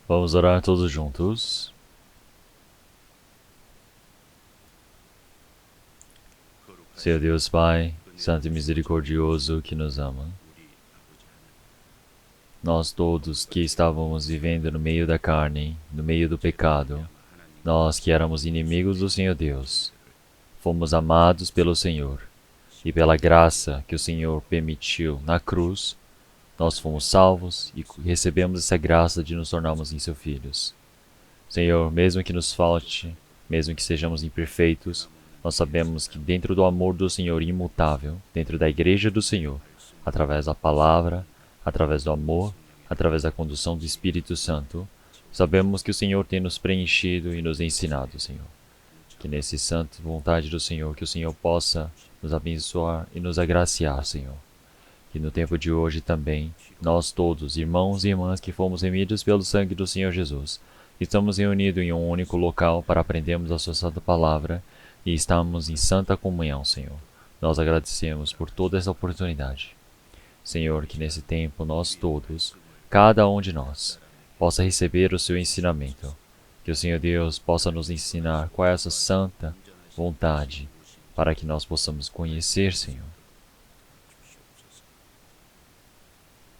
Vamos orar todos juntos. Senhor Deus Pai, Santo e Misericordioso que nos ama, nós todos que estávamos vivendo no meio da carne, no meio do pecado, nós que éramos inimigos do Senhor Deus, fomos amados pelo Senhor, e pela graça que o Senhor permitiu na cruz, nós fomos salvos e recebemos essa graça de nos tornarmos em seus filhos. Senhor, mesmo que nos falte, mesmo que sejamos imperfeitos, nós sabemos que dentro do amor do Senhor imutável, dentro da igreja do Senhor, através da palavra, através do amor, através da condução do Espírito Santo, sabemos que o Senhor tem nos preenchido e nos ensinado, Senhor. Que nesse santo vontade do Senhor, que o Senhor possa nos abençoar e nos agraciar, Senhor. Que no tempo de hoje também, nós todos, irmãos e irmãs que fomos remidos pelo sangue do Senhor Jesus, estamos reunidos em um único local para aprendermos a sua santa palavra e estamos em santa comunhão, Senhor. Nós agradecemos por toda essa oportunidade. Senhor, que nesse tempo nós todos, cada um de nós, possa receber o seu ensinamento. Que o Senhor Deus possa nos ensinar qual é essa santa vontade para que nós possamos conhecer, Senhor.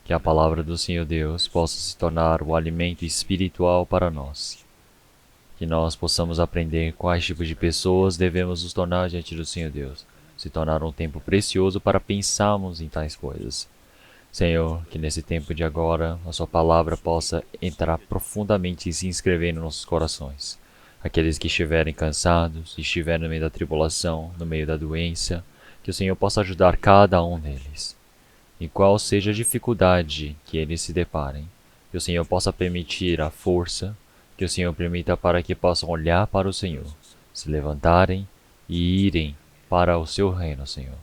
Que a palavra do Senhor Deus possa se tornar o alimento espiritual para nós. Que nós possamos aprender quais tipos de pessoas devemos nos tornar diante do Senhor Deus. Se tornar um tempo precioso para pensarmos em tais coisas. Senhor, que nesse tempo de agora a sua palavra possa entrar profundamente e se inscrever nos nossos corações. Aqueles que estiverem cansados, estiverem no meio da tribulação, no meio da doença, que o Senhor possa ajudar cada um deles. E qual seja a dificuldade que eles se deparem, que o Senhor possa permitir a força, que o Senhor permita para que possam olhar para o Senhor, se levantarem e irem para o seu reino, Senhor.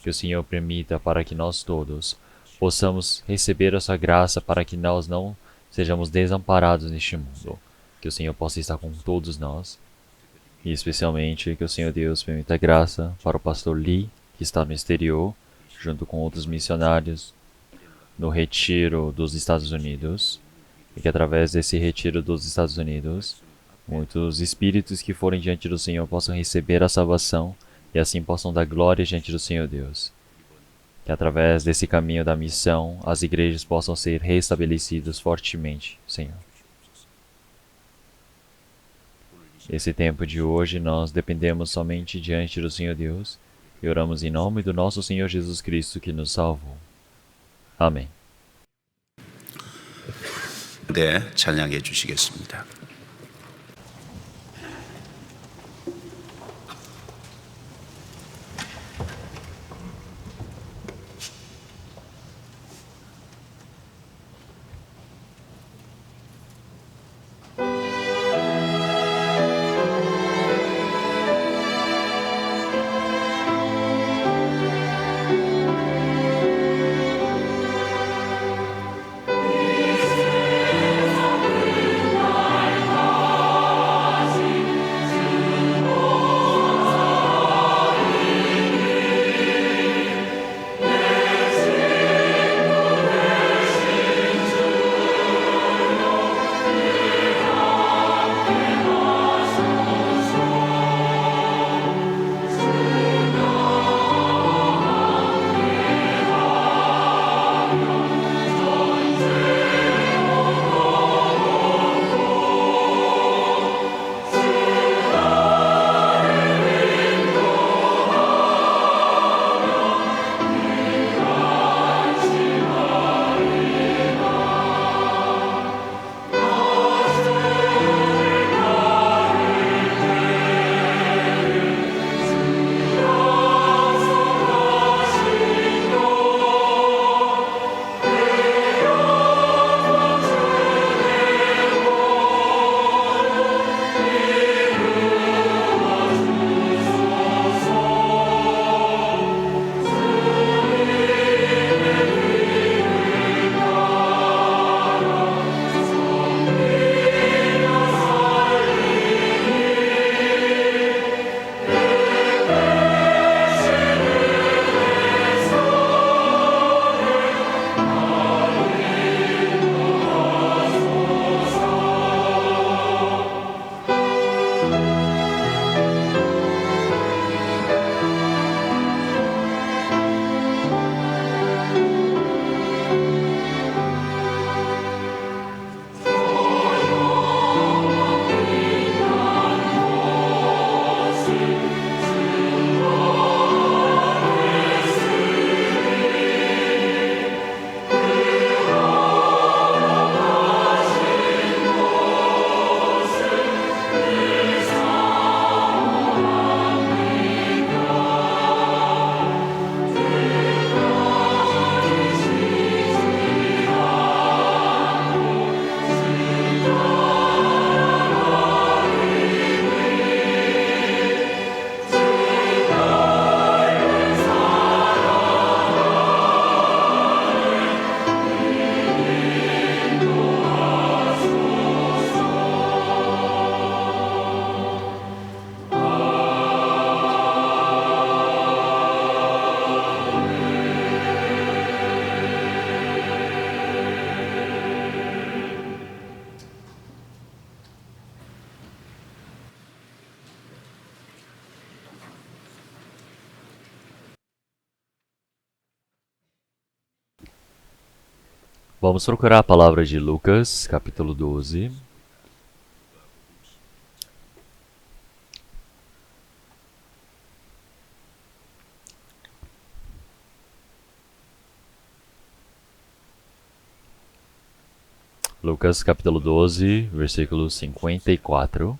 Que o Senhor permita para que nós todos possamos receber a sua graça para que nós não sejamos desamparados neste mundo. Que o Senhor possa estar com todos nós, e especialmente que o Senhor Deus permita graça para o pastor Lee, que está no exterior, junto com outros missionários, no retiro dos Estados Unidos, e que através desse retiro dos Estados Unidos, muitos espíritos que forem diante do Senhor possam receber a salvação e assim possam dar glória diante do Senhor Deus. Que através desse caminho da missão, as igrejas possam ser restabelecidas fortemente, Senhor. Esse tempo de hoje nós dependemos somente diante do Senhor Deus, e oramos em nome do nosso Senhor Jesus Cristo que nos salvou. Amém. 네, 찬양해 주시겠습니다. Vamos procurar a palavra de Lucas, capítulo 12. Lucas, capítulo 12, versículo 54.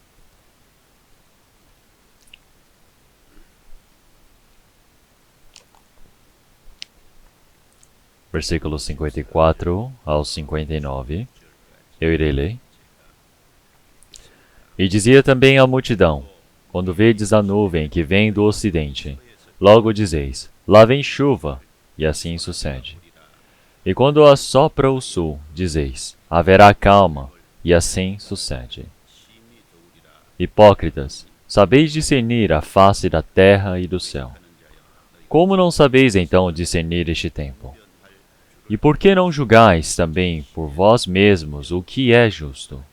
Versículos 54 ao 59. Eu irei ler. E dizia também à multidão: quando vedes a nuvem que vem do ocidente, logo dizeis: lá vem chuva, e assim sucede. E quando assopra o sul, dizeis: haverá calma, e assim sucede. Hipócritas, sabeis discernir a face da terra e do céu. Como não sabeis então discernir este tempo? E por que não julgais também por vós mesmos o que é justo?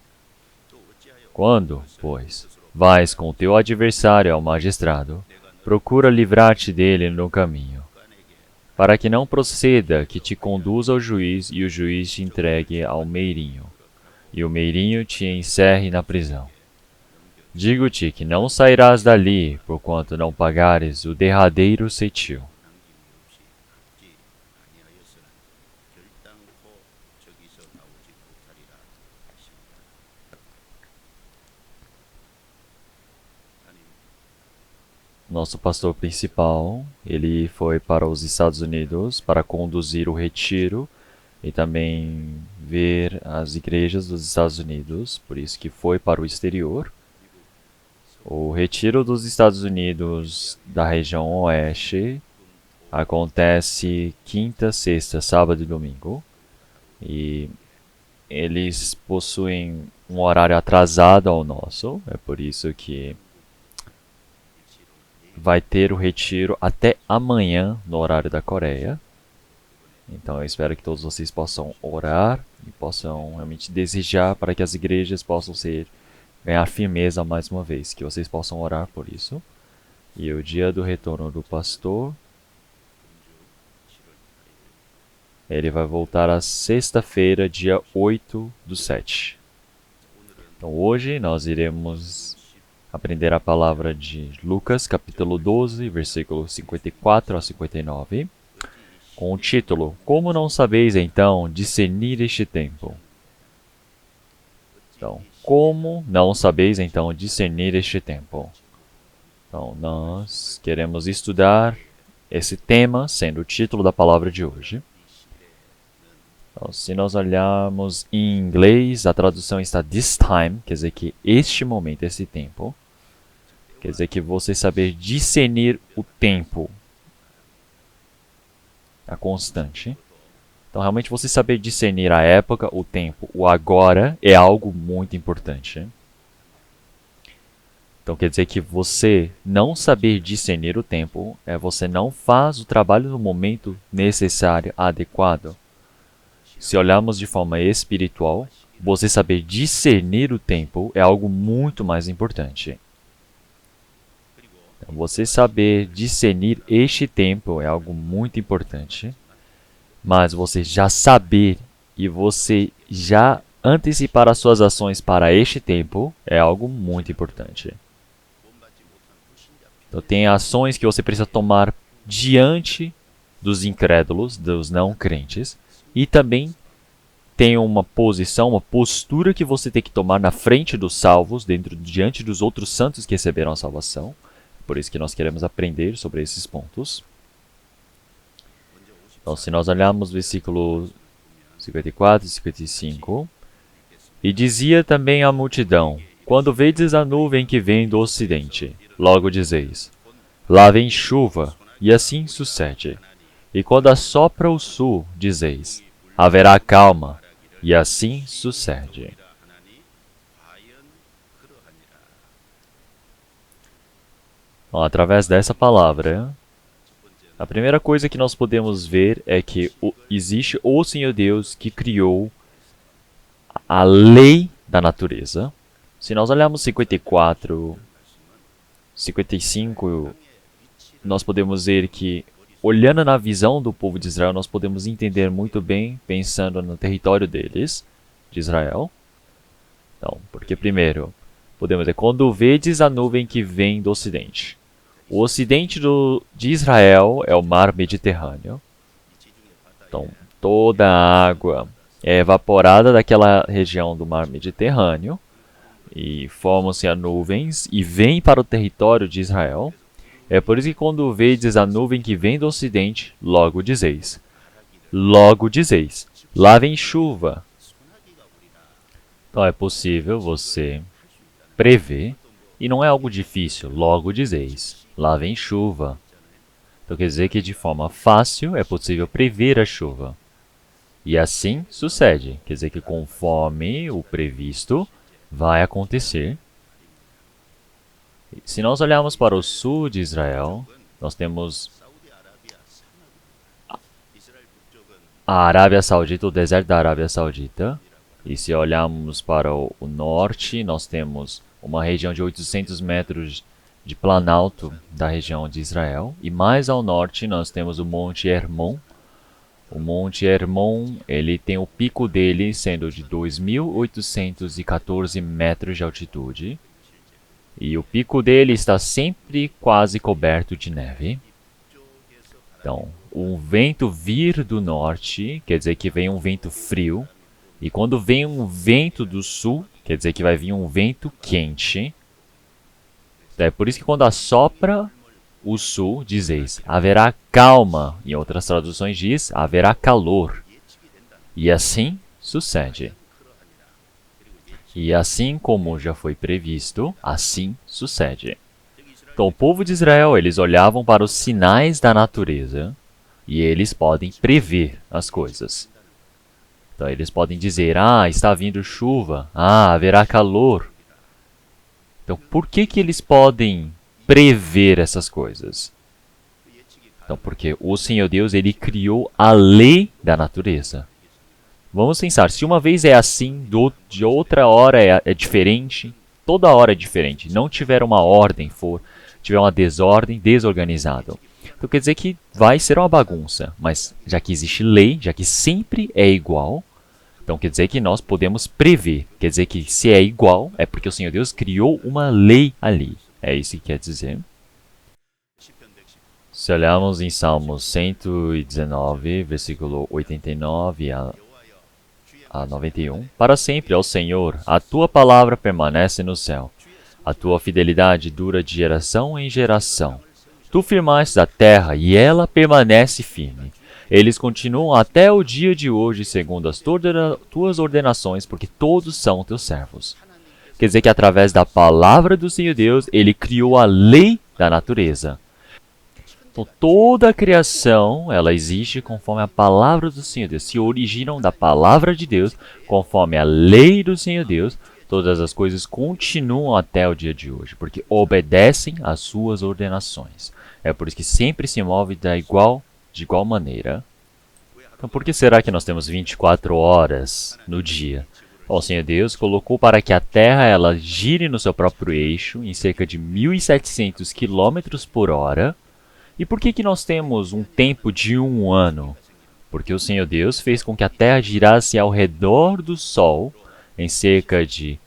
Quando, pois, vais com o teu adversário ao magistrado, procura livrar-te dele no caminho, para que não proceda que te conduza ao juiz e o juiz te entregue ao meirinho, e o meirinho te encerre na prisão. Digo-te que não sairás dali, porquanto não pagares o derradeiro cetil. Nosso pastor principal, ele foi para os Estados Unidos para conduzir o retiro e também ver as igrejas dos Estados Unidos, por isso que foi para o exterior. O retiro dos Estados Unidos da região oeste acontece quinta, sexta, sábado e domingo. E eles possuem um horário atrasado ao nosso, é por isso que vai ter o retiro até amanhã no horário da Coreia. Então eu espero que todos vocês possam orar e possam realmente desejar para que as igrejas possam ganhar firmeza mais uma vez, que vocês possam orar por isso. E o dia do retorno do pastor, ele vai voltar a sexta-feira, dia 8/7. Então hoje nós iremos aprender a palavra de Lucas, capítulo 12, versículos 54 a 59, com o título: Como não sabeis então discernir este tempo? Então, como não sabeis então discernir este tempo? Então, nós queremos estudar esse tema, sendo o título da palavra de hoje. Então, se nós olharmos em inglês, a tradução está this time, quer dizer que este momento, esse tempo. Quer dizer que você saber discernir o tempo, a constante. Então, realmente, você saber discernir a época, o tempo, o agora, é algo muito importante. Então, quer dizer que você não saber discernir o tempo é você não faz o trabalho no momento necessário, adequado. Se olharmos de forma espiritual, você saber discernir o tempo é algo muito mais importante. Então, você saber discernir este tempo é algo muito importante, mas você já saber e você já antecipar as suas ações para este tempo é algo muito importante. Então, tem ações que você precisa tomar diante dos incrédulos, dos não crentes, e também tem uma posição, uma postura que você tem que tomar na frente dos salvos, diante dos outros santos que receberam a salvação. Por isso que nós queremos aprender sobre esses pontos. Então, se nós olharmos o versículo 54 e 55, e dizia também à multidão: quando vedes a nuvem que vem do ocidente, logo dizeis: lá vem chuva, e assim sucede. E quando assopra o sul, dizeis: haverá calma, e assim sucede. Bom, através dessa palavra, a primeira coisa que nós podemos ver é que existe o Senhor Deus que criou a lei da natureza. Se nós olharmos 54, 55, nós podemos ver que olhando na visão do povo de Israel, nós podemos entender muito bem, pensando no território deles, de Israel. Então, porque primeiro, podemos dizer, quando vedes a nuvem que vem do ocidente. O ocidente de Israel é o mar Mediterrâneo. Então, toda a água é evaporada daquela região do mar Mediterrâneo e formam-se as nuvens e vêm para o território de Israel. É por isso que quando vedes a nuvem que vem do ocidente, logo dizeis, lá vem chuva. Então é possível você prever, e não é algo difícil, logo dizeis, lá vem chuva. Então quer dizer que de forma fácil é possível prever a chuva. E assim sucede, quer dizer que conforme o previsto vai acontecer. Se nós olharmos para o sul de Israel, nós temos a Arábia Saudita, o deserto da Arábia Saudita. E se olharmos para o norte, nós temos uma região de 800 metros de planalto da região de Israel. E mais ao norte nós temos o Monte Hermon. O Monte Hermon, ele tem o pico dele sendo de 2.814 metros de altitude. E o pico dele está sempre quase coberto de neve. Então, um vento vir do norte, quer dizer que vem um vento frio. E quando vem um vento do sul, quer dizer que vai vir um vento quente. É por isso que quando assopra o sul, dizeis, haverá calma. Em outras traduções diz, haverá calor. E assim sucede. E assim como já foi previsto, assim sucede. Então, o povo de Israel, eles olhavam para os sinais da natureza e eles podem prever as coisas. Então, eles podem dizer, está vindo chuva, haverá calor. Então, por que eles podem prever essas coisas? Então, porque o Senhor Deus, ele criou a lei da natureza. Vamos pensar, se uma vez é assim, de outra hora é diferente, toda hora é diferente, não tiver uma ordem, tiver uma desordem, desorganizado. Então quer dizer que vai ser uma bagunça, mas já que existe lei, já que sempre é igual, então quer dizer que nós podemos prever. Quer dizer que se é igual, é porque o Senhor Deus criou uma lei ali. É isso que quer dizer. Se olharmos em Salmos 119, versículo 89 a 91. Para sempre, ó Senhor, a tua palavra permanece no céu. A tua fidelidade dura de geração em geração. Tu firmaste a terra e ela permanece firme. Eles continuam até o dia de hoje segundo as tuas ordenações, porque todos são teus servos. Quer dizer que através da palavra do Senhor Deus, ele criou a lei da natureza. Então, toda a criação, ela existe conforme a palavra do Senhor Deus. Se originam da palavra de Deus, conforme a lei do Senhor Deus, todas as coisas continuam até o dia de hoje, porque obedecem às suas ordenações. É por isso que sempre se move de igual maneira. Então, por que será que nós temos 24 horas no dia? Bom, o Senhor Deus colocou para que a Terra ela gire no seu próprio eixo em cerca de 1.700 km por hora. E por que nós temos um tempo de um ano? Porque o Senhor Deus fez com que a Terra girasse ao redor do Sol em cerca de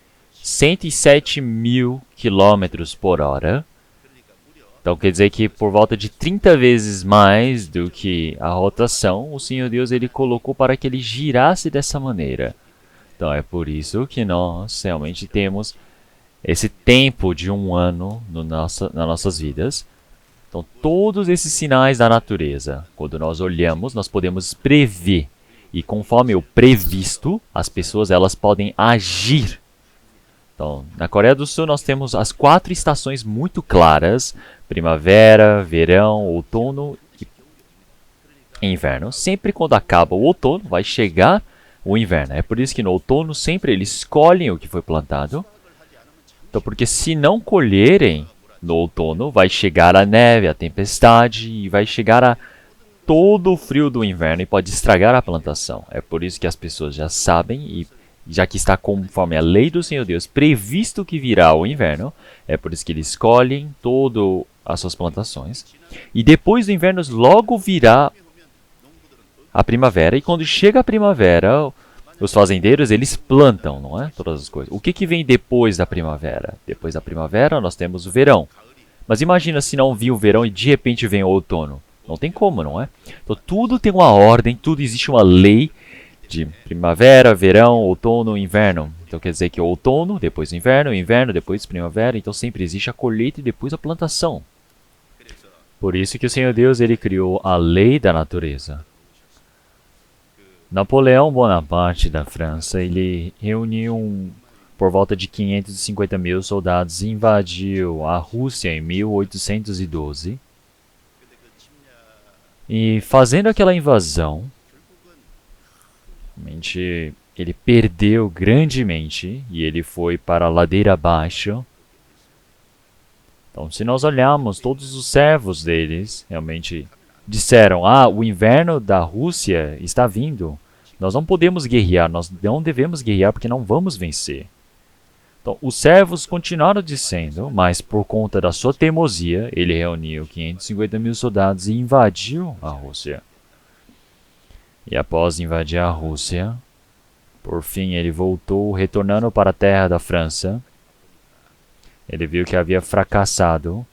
107.000 km por hora. Então quer dizer que por volta de 30 vezes mais do que a rotação, o Senhor Deus ele colocou para que ele girasse dessa maneira. Então é por isso que nós realmente temos esse tempo de um ano nas nossas vidas. Então, todos esses sinais da natureza, quando nós olhamos, nós podemos prever. E conforme o previsto, as pessoas elas podem agir. Então, na Coreia do Sul, nós temos as 4 estações muito claras: primavera, verão, outono e inverno. Sempre quando acaba o outono, vai chegar o inverno. É por isso que no outono, sempre eles escolhem o que foi plantado. Então, porque se não colherem no outono, vai chegar a neve, a tempestade e vai chegar a todo o frio do inverno e pode estragar a plantação. É por isso que as pessoas já sabem e já que está conforme a lei do Senhor Deus previsto que virá o inverno, é por isso que eles escolhem toda as suas plantações. E depois do inverno logo virá a primavera. E quando chega a primavera, os fazendeiros eles plantam, não é? Todas as coisas. O que vem depois da primavera? Depois da primavera nós temos o verão. Mas imagina se não vir o verão e de repente vem o outono. Não tem como, não é? Então tudo tem uma ordem, tudo existe uma lei de primavera, verão, outono, inverno. Então quer dizer que outono, depois inverno, inverno, depois primavera. Então sempre existe a colheita e depois a plantação. Por isso que o Senhor Deus ele criou a lei da natureza. Napoleão Bonaparte da França, ele reuniu por volta de 550 mil soldados e invadiu a Rússia em 1812. E fazendo aquela invasão, realmente ele perdeu grandemente e ele foi para a ladeira abaixo. Então, se nós olharmos, todos os servos deles realmente disseram: o inverno da Rússia está vindo. Nós não podemos guerrear, nós não devemos guerrear porque não vamos vencer. Então, os servos continuaram dizendo, mas por conta da sua teimosia, ele reuniu 550 mil soldados e invadiu a Rússia. E após invadir a Rússia, por fim ele voltou, retornando para a terra da França. Ele viu que havia fracassado.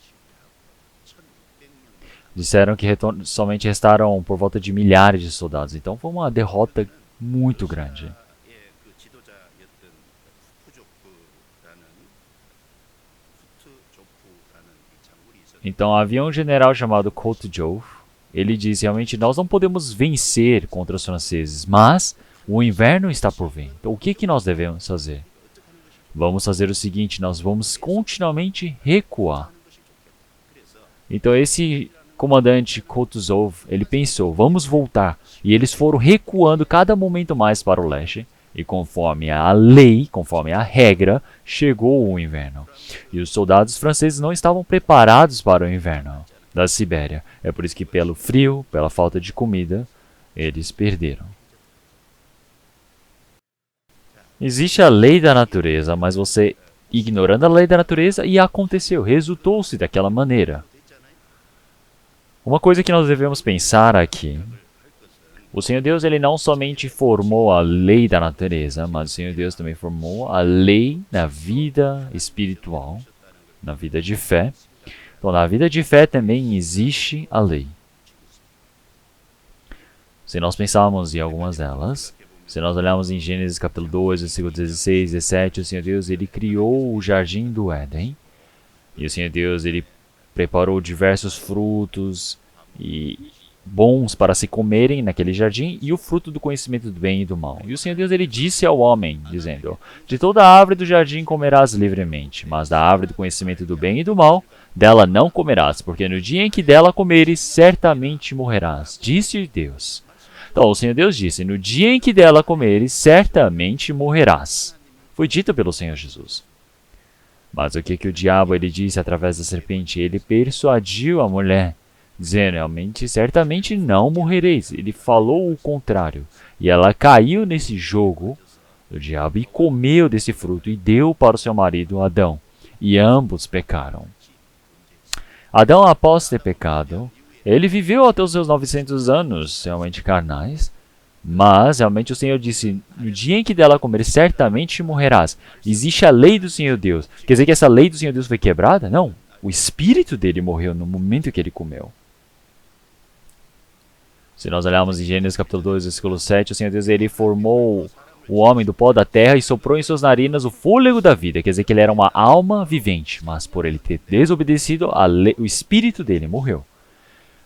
Disseram que somente restaram por volta de milhares de soldados. Então foi uma derrota muito grande. Então havia um general chamado Kutuzov. Ele disse realmente: nós não podemos vencer contra os franceses, mas o inverno está por vir. Então o que nós devemos fazer? Vamos fazer o seguinte: nós vamos continuamente recuar. Então esse comandante Kutuzov, ele pensou: vamos voltar. E eles foram recuando cada momento mais para o leste. E conforme a lei, conforme a regra, chegou o inverno. E os soldados franceses não estavam preparados para o inverno da Sibéria. É por isso que pelo frio, pela falta de comida, eles perderam. Existe a lei da natureza, mas você ignorando a lei da natureza e aconteceu, resultou-se daquela maneira. Uma coisa que nós devemos pensar aqui: o Senhor Deus ele não somente formou a lei da natureza, mas o Senhor Deus também formou a lei na vida espiritual, na vida de fé. Então, na vida de fé também existe a lei. Se nós pensarmos em algumas delas, se nós olharmos em Gênesis capítulo 2, versículo 16, 17, o Senhor Deus ele criou o jardim do Éden. E o Senhor Deus ele preparou diversos frutos e bons para se comerem naquele jardim e o fruto do conhecimento do bem e do mal. E o Senhor Deus ele disse ao homem, dizendo: de toda a árvore do jardim comerás livremente, mas da árvore do conhecimento do bem e do mal, dela não comerás, porque no dia em que dela comeres, certamente morrerás. Disse Deus. Então o Senhor Deus disse: no dia em que dela comeres, certamente morrerás. Foi dito pelo Senhor Jesus. Mas o que o diabo ele disse através da serpente? Ele persuadiu a mulher, dizendo: realmente, certamente não morrereis. Ele falou o contrário. E ela caiu nesse jogo do diabo e comeu desse fruto e deu para o seu marido Adão. E ambos pecaram. Adão, após ter pecado, ele viveu até os seus 900 anos, realmente carnais. Mas, realmente, o Senhor disse: no dia em que dela comer, certamente morrerás. Existe a lei do Senhor Deus. Quer dizer que essa lei do Senhor Deus foi quebrada? Não. O espírito dele morreu no momento que ele comeu. Se nós olharmos em Gênesis capítulo 2, versículo 7, o Senhor Deus ele formou o homem do pó da terra e soprou em suas narinas o fôlego da vida. Quer dizer que ele era uma alma vivente, mas por ele ter desobedecido, o espírito dele morreu.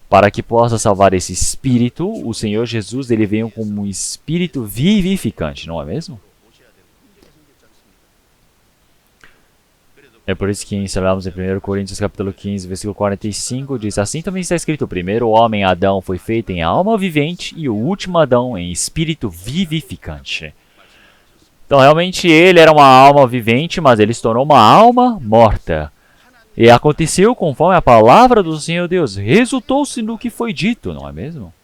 Para que possa salvar esse espírito, o Senhor Jesus ele veio como um espírito vivificante, não é mesmo? É por isso que ensinamos em 1 Coríntios capítulo 15, versículo 45, diz: assim também está escrito: o primeiro homem, Adão, foi feito em alma vivente e o último Adão em espírito vivificante. Então realmente ele era uma alma vivente, mas ele se tornou uma alma morta. E aconteceu conforme a palavra do Senhor Deus. Resultou-se no que foi dito, não é mesmo?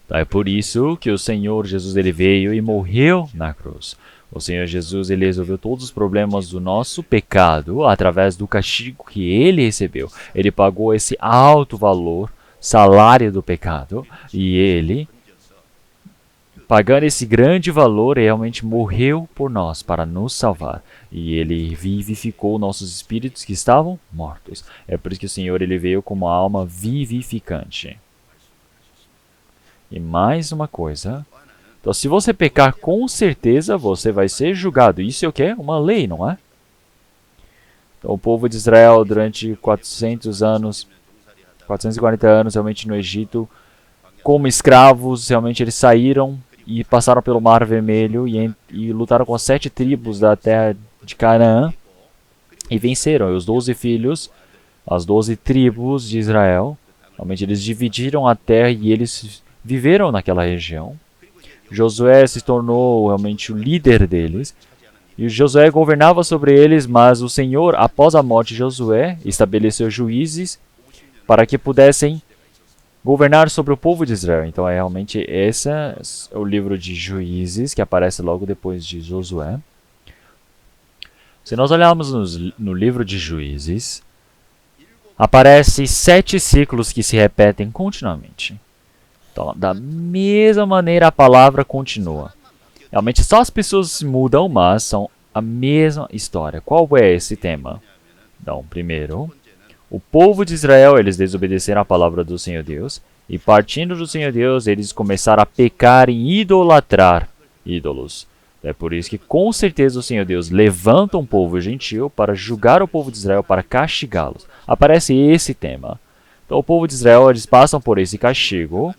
Então é por isso que o Senhor Jesus ele veio e morreu na cruz. O Senhor Jesus, ele resolveu todos os problemas do nosso pecado através do castigo que ele recebeu. Ele pagou esse alto valor, salário do pecado, e ele, pagando esse grande valor, realmente morreu por nós para nos salvar. E ele vivificou nossos espíritos que estavam mortos. É por isso que o Senhor ele veio como uma alma vivificante. E mais uma coisa. Então, se você pecar, com certeza você vai ser julgado. Isso é o quê? Uma lei, não é? Então, o povo de Israel, durante 440 anos, realmente no Egito, como escravos, realmente eles saíram e passaram pelo Mar Vermelho e lutaram com as 7 tribos da terra de Canaã e venceram. E os 12 filhos, as 12 tribos de Israel, realmente eles dividiram a terra e eles viveram naquela região. Josué se tornou realmente o líder deles. E Josué governava sobre eles, mas o Senhor, após a morte de Josué, estabeleceu juízes para que pudessem governar sobre o povo de Israel. Então, realmente, esse é o livro de Juízes, que aparece logo depois de Josué. Se nós olharmos no livro de Juízes, aparecem 7 ciclos que se repetem continuamente. Então, da mesma maneira, a palavra continua. Realmente, só as pessoas se mudam, mas são a mesma história. Qual é esse tema? Então, primeiro, o povo de Israel, eles desobedeceram a palavra do Senhor Deus. E partindo do Senhor Deus, eles começaram a pecar e idolatrar ídolos. É por isso que, com certeza, o Senhor Deus levanta um povo gentil para julgar o povo de Israel, para castigá-los. Aparece esse tema. Então, o povo de Israel, eles passam por esse castigo.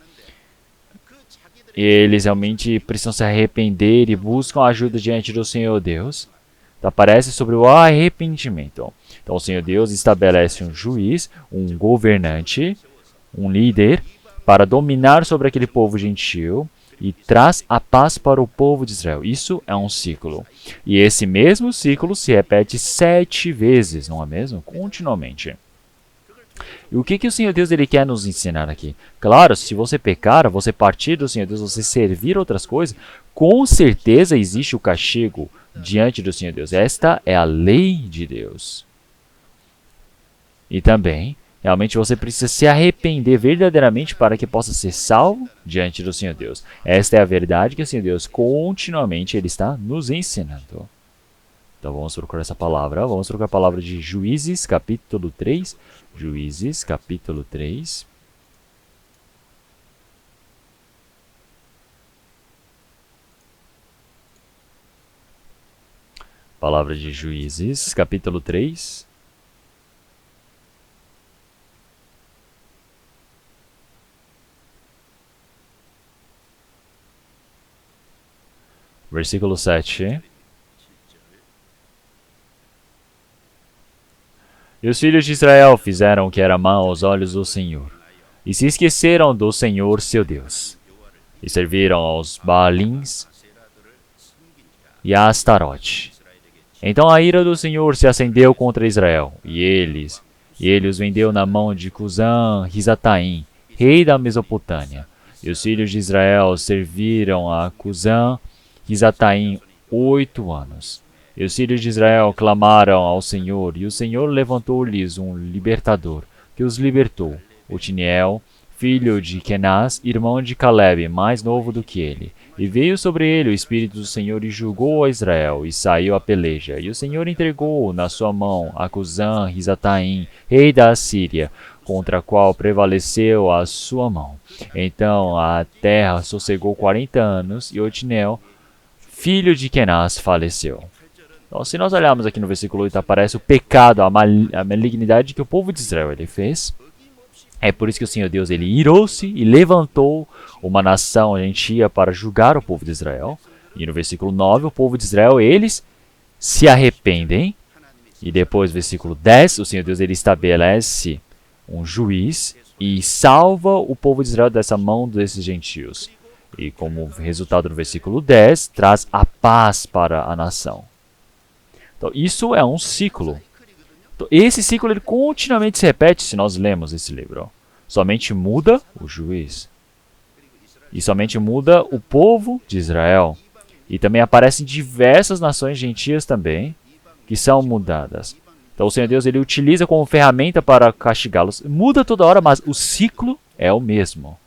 Eles realmente precisam se arrepender e buscam ajuda diante do Senhor Deus. Então, aparece sobre o arrependimento. Então, o Senhor Deus estabelece um juiz, um governante, um líder, para dominar sobre aquele povo gentil e traz a paz para o povo de Israel. Isso é um ciclo. E esse mesmo ciclo se repete 7 vezes, não é mesmo? Continuamente. E o que o Senhor Deus ele quer nos ensinar aqui? Claro, se você pecar, você partir do Senhor Deus, você servir outras coisas, com certeza existe o castigo diante do Senhor Deus. Esta é a lei de Deus. E também, realmente você precisa se arrepender verdadeiramente para que possa ser salvo diante do Senhor Deus. Esta é a verdade que o Senhor Deus continuamente ele está nos ensinando. Então vamos procurar essa palavra. Vamos procurar a palavra de Juízes, capítulo 3. Juízes, capítulo 3. Palavra de Juízes, capítulo 3. Versículo 7. E os filhos de Israel fizeram o que era mal aos olhos do Senhor, e se esqueceram do Senhor seu Deus, e serviram aos Baalins e a Astarote. Então a ira do Senhor se acendeu contra Israel, e ele os vendeu na mão de Cusã-Risataim, rei da Mesopotâmia. E os filhos de Israel serviram a Cusã-Risataim 8 anos. E os filhos de Israel clamaram ao Senhor, e o Senhor levantou-lhes um libertador, que os libertou, Otiniel, filho de Kenaz, irmão de Caleb, mais novo do que ele. E veio sobre ele o Espírito do Senhor e julgou a Israel, e saiu a peleja. E o Senhor entregou na sua mão a Cusã-Risataim, rei da Assíria, contra a qual prevaleceu a sua mão. Então a terra sossegou 40 anos, e Otiniel, filho de Kenaz, faleceu. Então, se nós olharmos aqui no versículo 8, aparece o pecado, a malignidade que o povo de Israel ele fez. É por isso que o Senhor Deus ele irou-se e levantou uma nação gentia para julgar o povo de Israel. E no versículo 9, o povo de Israel, eles se arrependem. E depois, versículo 10, o Senhor Deus ele estabelece um juiz e salva o povo de Israel dessa mão desses gentios. E como resultado do versículo 10, traz a paz para a nação. Então, isso é um ciclo. Então, esse ciclo ele continuamente se repete se nós lemos esse livro. Somente muda o juiz. E somente muda o povo de Israel. E também aparecem diversas nações gentias também, que são mudadas. Então o Senhor Deus ele utiliza como ferramenta para castigá-los. Muda toda hora, mas o ciclo é o mesmo.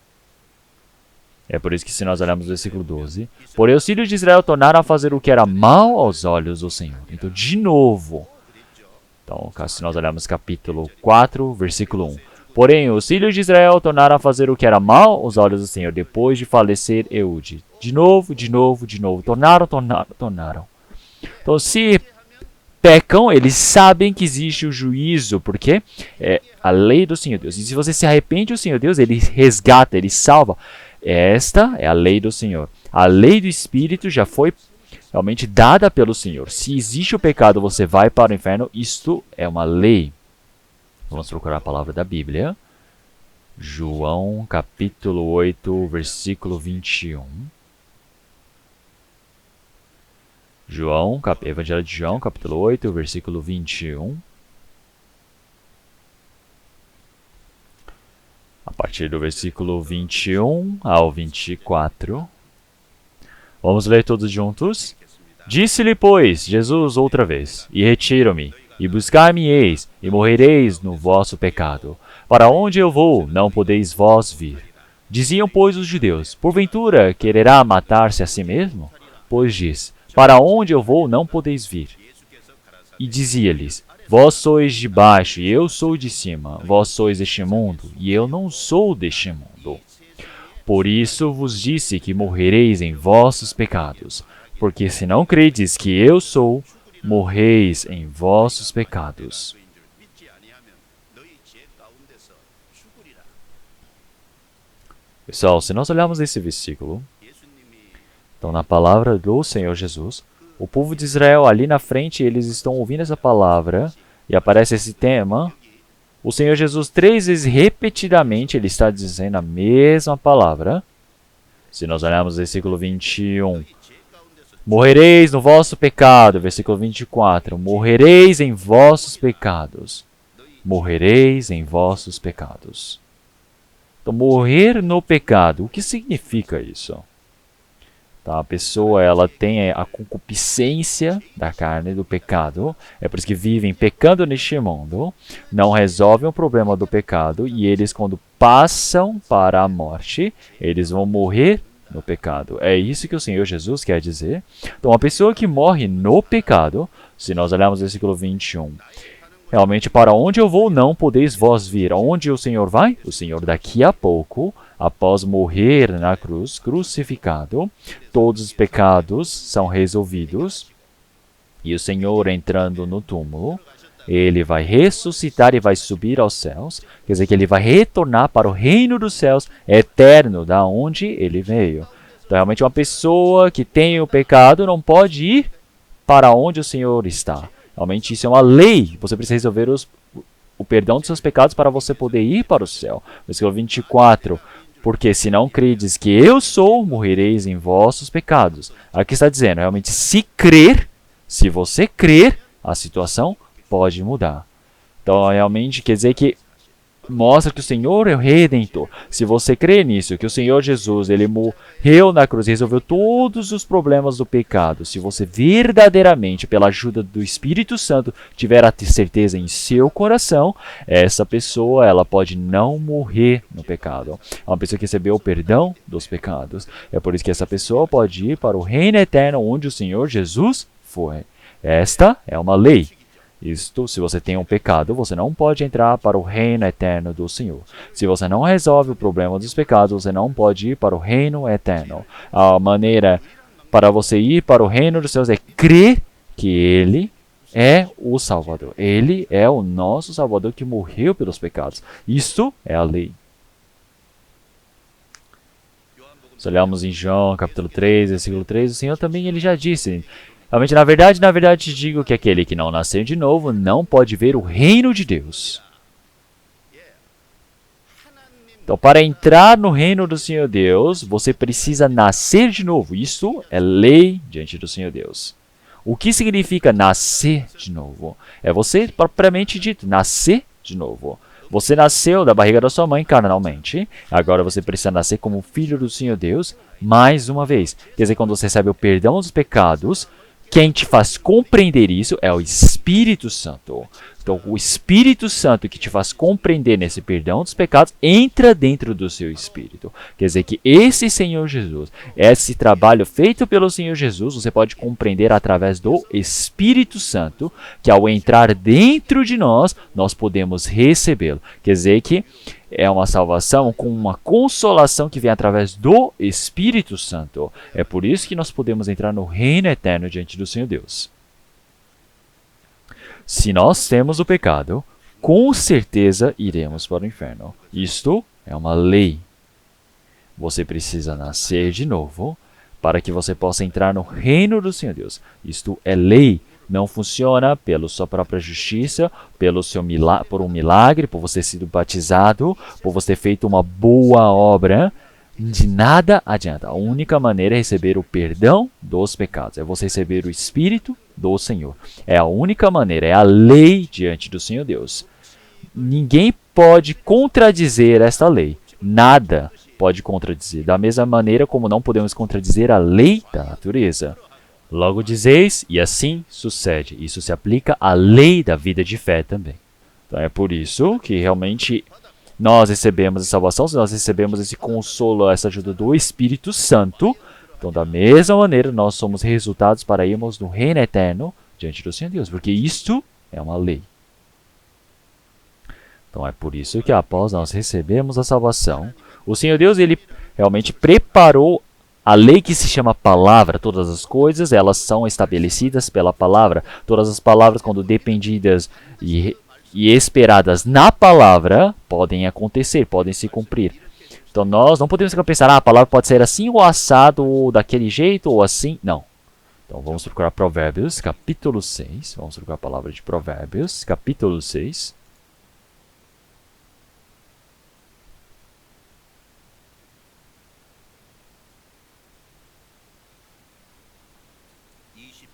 É por isso que se nós olharmos o versículo 12, porém os filhos de Israel tornaram a fazer o que era mal aos olhos do Senhor. Então, de novo, então, se nós olharmos capítulo 4, versículo 1. Porém, os filhos de Israel tornaram a fazer o que era mal aos olhos do Senhor, depois de falecer Eude. De novo. Tornaram. Então, se pecam, eles sabem que existe o juízo, porque é a lei do Senhor Deus. E se você se arrepende, o Senhor Deus, ele resgata, ele salva. Esta é a lei do Senhor. A lei do Espírito já foi realmente dada pelo Senhor. Se existe o pecado, você vai para o inferno. Isto é uma lei. Vamos procurar a palavra da Bíblia. João, capítulo 8, versículo 21. Evangelho de João, capítulo 8, versículo 21. A partir do versículo 21 ao 24. Vamos ler todos juntos? Disse-lhe, pois, Jesus outra vez, e retiro-me, e buscar-me-eis, e morrereis no vosso pecado. Para onde eu vou, não podeis vós vir. Diziam, pois, os judeus, porventura quererá matar-se a si mesmo? Pois diz, para onde eu vou, não podeis vir. E dizia-lhes, vós sois de baixo, e eu sou de cima. Vós sois deste mundo, e eu não sou deste mundo. Por isso vos disse que morrereis em vossos pecados. Porque se não credes que eu sou, morreis em vossos pecados. Pessoal, se nós olharmos esse versículo, então na palavra do Senhor Jesus, o povo de Israel ali na frente, eles estão ouvindo essa palavra e aparece esse tema. O Senhor Jesus 3 vezes repetidamente ele está dizendo a mesma palavra. Se nós olharmos o versículo 21, morrereis no vosso pecado. Versículo 24, morrereis em vossos pecados. Morrereis em vossos pecados. Então, morrer no pecado, o que significa isso? Tá, a pessoa ela tem a concupiscência da carne, do pecado. É por isso que vivem pecando neste mundo. Não resolvem o problema do pecado. E eles, quando passam para a morte, eles vão morrer no pecado. É isso que o Senhor Jesus quer dizer. Então, a pessoa que morre no pecado, se nós olharmos o versículo 21, realmente, para onde eu vou, não podeis vós vir. Aonde o Senhor vai? O Senhor daqui a pouco, após morrer na cruz, crucificado, todos os pecados são resolvidos. E o Senhor entrando no túmulo, ele vai ressuscitar e vai subir aos céus. Quer dizer que ele vai retornar para o reino dos céus eterno, da onde ele veio. Então, realmente, uma pessoa que tem o pecado não pode ir para onde o Senhor está. Realmente, isso é uma lei. Você precisa resolver o perdão dos seus pecados para você poder ir para o céu. Versículo 24. Porque se não credes que eu sou, morrereis em vossos pecados. Aqui está dizendo, realmente, se você crer, a situação pode mudar. Então, realmente, quer dizer que mostra que o Senhor é o Redentor. Se você crê nisso, que o Senhor Jesus, ele morreu na cruz, resolveu todos os problemas do pecado. Se você verdadeiramente, pela ajuda do Espírito Santo, tiver a certeza em seu coração, essa pessoa, ela pode não morrer no pecado. É uma pessoa que recebeu o perdão dos pecados. É por isso que essa pessoa pode ir para o reino eterno onde o Senhor Jesus foi. Esta é uma lei. Isto, se você tem um pecado, você não pode entrar para o reino eterno do Senhor. Se você não resolve o problema dos pecados, você não pode ir para o reino eterno. A maneira para você ir para o reino dos céus é crer que Ele é o Salvador. Ele é o nosso Salvador que morreu pelos pecados. Isto é a lei. Se olharmos em João, capítulo 3, versículo 3, o Senhor também ele já disse... Realmente, na verdade, te digo que aquele que não nasceu de novo não pode ver o reino de Deus. Então, para entrar no reino do Senhor Deus, você precisa nascer de novo. Isso é lei diante do Senhor Deus. O que significa nascer de novo? É você, propriamente dito, nascer de novo. Você nasceu da barriga da sua mãe carnalmente. Agora você precisa nascer como filho do Senhor Deus mais uma vez. Quer dizer, quando você recebe o perdão dos pecados, quem te faz compreender isso é o Espírito Santo. Então, o Espírito Santo que te faz compreender nesse perdão dos pecados entra dentro do seu espírito. Quer dizer que esse Senhor Jesus, esse trabalho feito pelo Senhor Jesus, você pode compreender através do Espírito Santo, que ao entrar dentro de nós, nós podemos recebê-lo. Quer dizer que é uma salvação com uma consolação que vem através do Espírito Santo. É por isso que nós podemos entrar no reino eterno diante do Senhor Deus. Se nós temos o pecado, com certeza iremos para o inferno. Isto é uma lei. Você precisa nascer de novo para que você possa entrar no reino do Senhor Deus. Isto é lei. Não funciona pela sua própria justiça, por um milagre, por você ter sido batizado, por você ter feito uma boa obra. De nada adianta. A única maneira é receber o perdão dos pecados. É você receber o Espírito do Senhor. É a única maneira. É a lei diante do Senhor Deus. Ninguém pode contradizer esta lei. Nada pode contradizer. Da mesma maneira como não podemos contradizer a lei da natureza. Logo dizeis, e assim sucede. Isso se aplica à lei da vida de fé também. Então é por isso que realmente nós recebemos a salvação, nós recebemos esse consolo, essa ajuda do Espírito Santo. Então, da mesma maneira, nós somos resultados para irmos no reino eterno diante do Senhor Deus, porque isto é uma lei. Então, é por isso que após nós recebemos a salvação, o Senhor Deus, ele realmente preparou a lei que se chama palavra. Todas as coisas, elas são estabelecidas pela palavra. Todas as palavras, quando dependidas e esperadas na palavra, podem acontecer, podem se cumprir. Então nós não podemos pensar, a palavra pode ser assim ou assado, ou daquele jeito, ou assim. Não. Então vamos procurar Provérbios, capítulo 6. Vamos procurar a palavra de Provérbios, capítulo 6.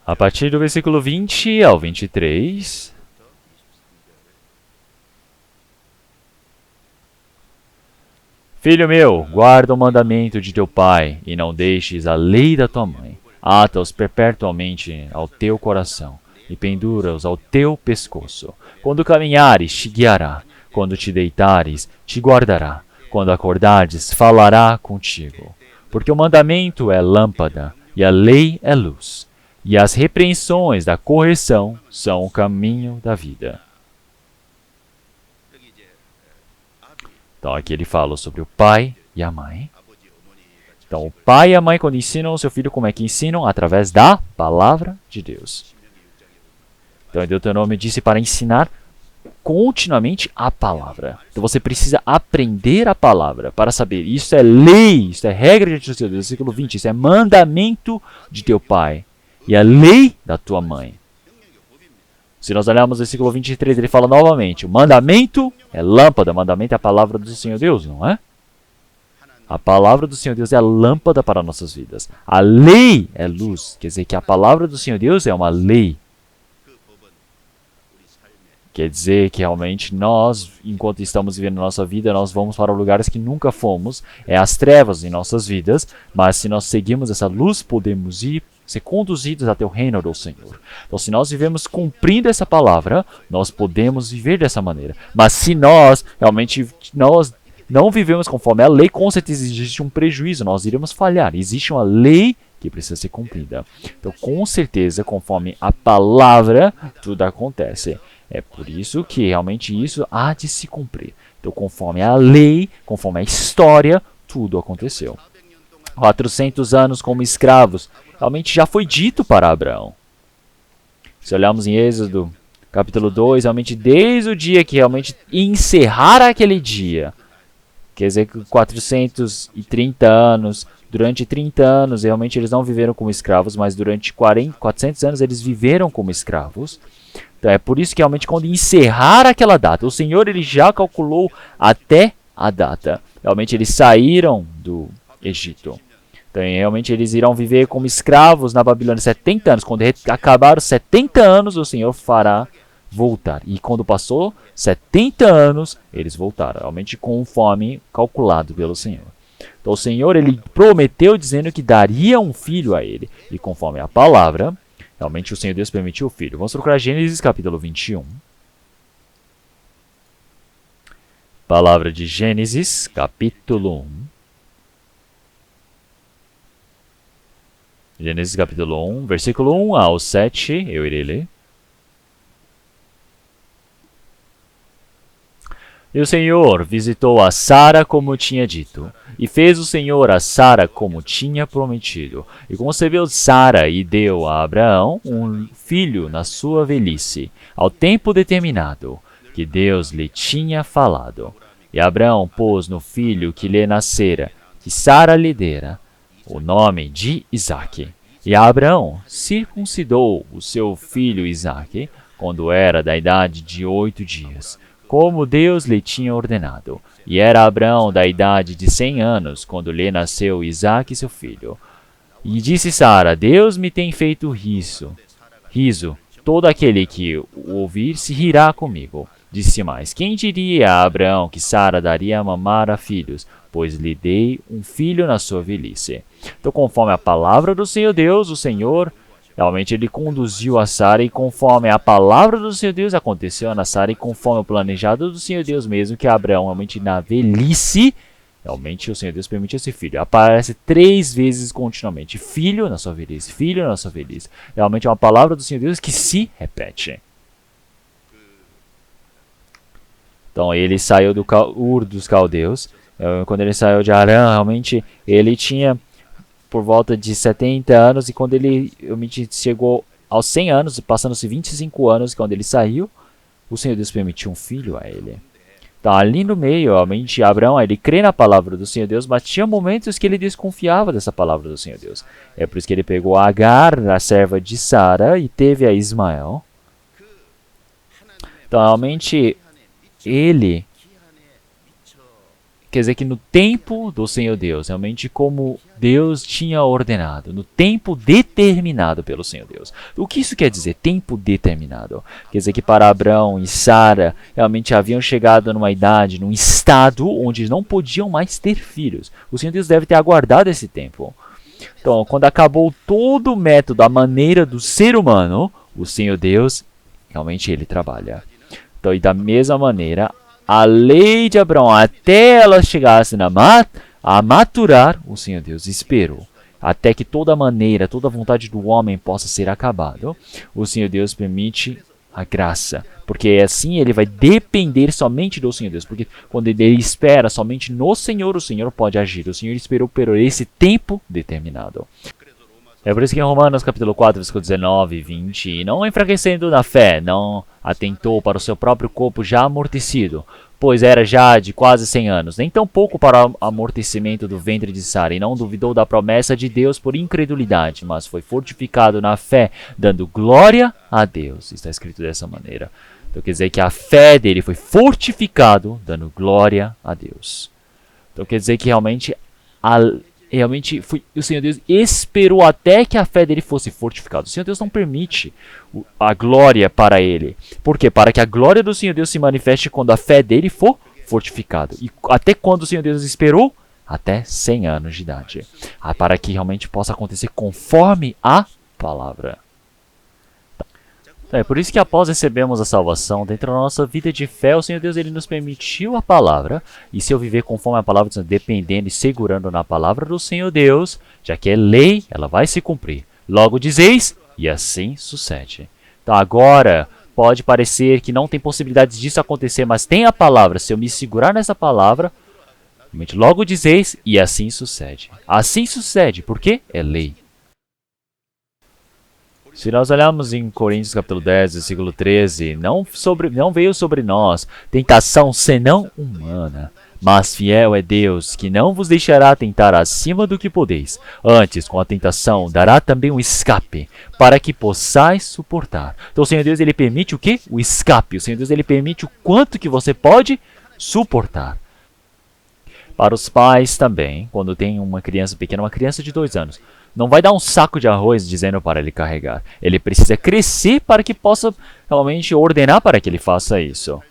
A partir do versículo 20 ao 23... Filho meu, guarda o mandamento de teu pai, e não deixes a lei da tua mãe. Ata-os perpetuamente ao teu coração, e pendura-os ao teu pescoço. Quando caminhares, te guiará. Quando te deitares, te guardará. Quando acordares, falará contigo. Porque o mandamento é lâmpada, e a lei é luz. E as repreensões da correção são o caminho da vida. Então aqui ele fala sobre o pai e a mãe. Então o pai e a mãe, quando ensinam o seu filho, como é que ensinam? Através da palavra de Deus. Então em Deuteronômio disse para ensinar continuamente a palavra. Então você precisa aprender a palavra para saber. Isso é lei, isso é regra de Deus. Versículo 20, isso é mandamento de teu pai e a lei da tua mãe. Se nós olharmos o versículo 23, ele fala novamente, o mandamento é lâmpada, mandamento é a palavra do Senhor Deus, não é? A palavra do Senhor Deus é a lâmpada para nossas vidas. A lei é luz, quer dizer que a palavra do Senhor Deus é uma lei. Quer dizer que realmente nós, enquanto estamos vivendo a nossa vida, nós vamos para lugares que nunca fomos, é as trevas em nossas vidas, mas se nós seguirmos essa luz, podemos ser conduzidos até o reino do Senhor. Então, se nós vivemos cumprindo essa palavra, nós podemos viver dessa maneira. Mas se nós realmente não vivemos conforme a lei, com certeza existe um prejuízo, nós iremos falhar. Existe uma lei que precisa ser cumprida. Então, com certeza, conforme a palavra, tudo acontece. É por isso que realmente isso há de se cumprir. Então, conforme a lei, conforme a história, tudo aconteceu. 400 anos como escravos, realmente já foi dito para Abraão. Se olharmos em Êxodo, capítulo 2, realmente desde o dia que realmente encerrar aquele dia, quer dizer que 430 anos, durante 30 anos, realmente eles não viveram como escravos, mas durante 400 anos eles viveram como escravos. Então é por isso que realmente quando encerrar aquela data, o Senhor ele já calculou até a data. Realmente eles saíram do Egito. Então realmente eles irão viver como escravos na Babilônia 70 anos. Quando acabar os 70 anos, o Senhor fará voltar. E quando passou 70 anos, eles voltaram, realmente conforme calculado pelo Senhor. Então o Senhor, ele prometeu dizendo que daria um filho a ele. E conforme a palavra, realmente o Senhor Deus permitiu o filho. Vamos procurar Gênesis capítulo 21. Palavra de Gênesis capítulo 1. Gênesis capítulo 1, versículo 1 ao 7, eu irei ler. E o Senhor visitou a Sara como tinha dito, e fez o Senhor a Sara como tinha prometido. E concebeu Sara e deu a Abraão um filho na sua velhice, ao tempo determinado, que Deus lhe tinha falado. E Abraão pôs no filho que lhe nascera, que Sara lhe dera, o nome de Isaque. E Abraão circuncidou o seu filho Isaque, quando era da idade de 8 dias, como Deus lhe tinha ordenado. E era Abraão da idade de 100 anos, quando lhe nasceu Isaque seu filho. E disse Sara, Deus me tem feito riso. Todo aquele que o ouvir se rirá comigo. Disse mais, quem diria a Abraão que Sara daria a mamar a filhos, pois lhe dei um filho na sua velhice. Então, conforme a palavra do Senhor Deus, o Senhor, realmente ele conduziu a Sara, e conforme a palavra do Senhor Deus aconteceu na Sara, e conforme o planejado do Senhor Deus mesmo, que Abraão realmente na velhice, realmente o Senhor Deus permitiu esse filho. Aparece 3 vezes continuamente, filho na sua velhice, filho na sua velhice. Realmente é uma palavra do Senhor Deus que se repete. Então ele saiu do Ur dos Caldeus. Quando ele saiu de Arã, realmente ele tinha por volta de 70 anos. E quando ele realmente chegou aos 100 anos, passando-se 25 anos, quando ele saiu, o Senhor Deus permitiu um filho a ele. Então ali no meio, realmente Abraão, ele crê na palavra do Senhor Deus, mas tinha momentos que ele desconfiava dessa palavra do Senhor Deus. É por isso que ele pegou a Agar, a serva de Sara, e teve a Ismael. Então realmente ele, quer dizer que no tempo do Senhor Deus, realmente como Deus tinha ordenado, no tempo determinado pelo Senhor Deus. O que isso quer dizer, tempo determinado? Quer dizer que para Abraão e Sara, realmente haviam chegado numa idade, num estado onde não podiam mais ter filhos. O Senhor Deus deve ter aguardado esse tempo. Então, quando acabou todo o método, a maneira do ser humano, o Senhor Deus, realmente ele trabalha. Então, e da mesma maneira, a lei de Abraão, até ela chegasse a maturar, o Senhor Deus esperou. Até que toda maneira, toda vontade do homem possa ser acabado, o Senhor Deus permite a graça. Porque assim ele vai depender somente do Senhor Deus. Porque quando ele espera somente no Senhor, o Senhor pode agir. O Senhor esperou por esse tempo determinado. É por isso que em Romanos capítulo 4, versículo 19 e 20, não enfraquecendo na fé, não atentou para o seu próprio corpo já amortecido, pois era já de quase 100 anos, nem tampouco para o amortecimento do ventre de Sara, e não duvidou da promessa de Deus por incredulidade, mas foi fortificado na fé, dando glória a Deus. Está escrito dessa maneira. Então quer dizer que a fé dele foi fortificado, dando glória a Deus. Então quer dizer que realmente o Senhor Deus esperou até que a fé dele fosse fortificada. O Senhor Deus não permite a glória para ele. Por quê? Para que a glória do Senhor Deus se manifeste quando a fé dele for fortificada. E até quando o Senhor Deus esperou? Até 100 anos de idade. Para que realmente possa acontecer conforme a palavra. É por isso que após recebermos a salvação, dentro da nossa vida de fé, o Senhor Deus ele nos permitiu a palavra. E se eu viver conforme a palavra, dependendo e segurando na palavra do Senhor Deus, já que é lei, ela vai se cumprir. Logo dizeis, e assim sucede. Então agora, pode parecer que não tem possibilidade disso acontecer, mas tem a palavra. Se eu me segurar nessa palavra, logo dizeis, e assim sucede. Assim sucede, porque é lei. Se nós olharmos em Coríntios capítulo 10, versículo 13, não veio sobre nós tentação senão humana, mas fiel é Deus, que não vos deixará tentar acima do que podeis. Antes, com a tentação, dará também um escape, para que possais suportar. Então o Senhor Deus ele permite o quê? O escape. O Senhor Deus ele permite o quanto que você pode suportar. Para os pais também, quando tem uma criança pequena, uma criança de 2 anos, não vai dar um saco de arroz dizendo para ele carregar. Ele precisa crescer para que possa realmente ordenar para que ele faça isso.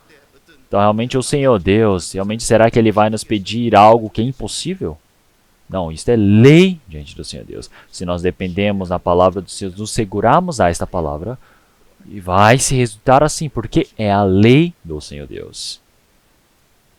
Então, realmente, o Senhor Deus, realmente, será que ele vai nos pedir algo que é impossível? Não, isso é lei diante do Senhor Deus. Se nós dependemos da palavra do Senhor, nos segurarmos a esta palavra, e vai se resultar assim, porque é a lei do Senhor Deus.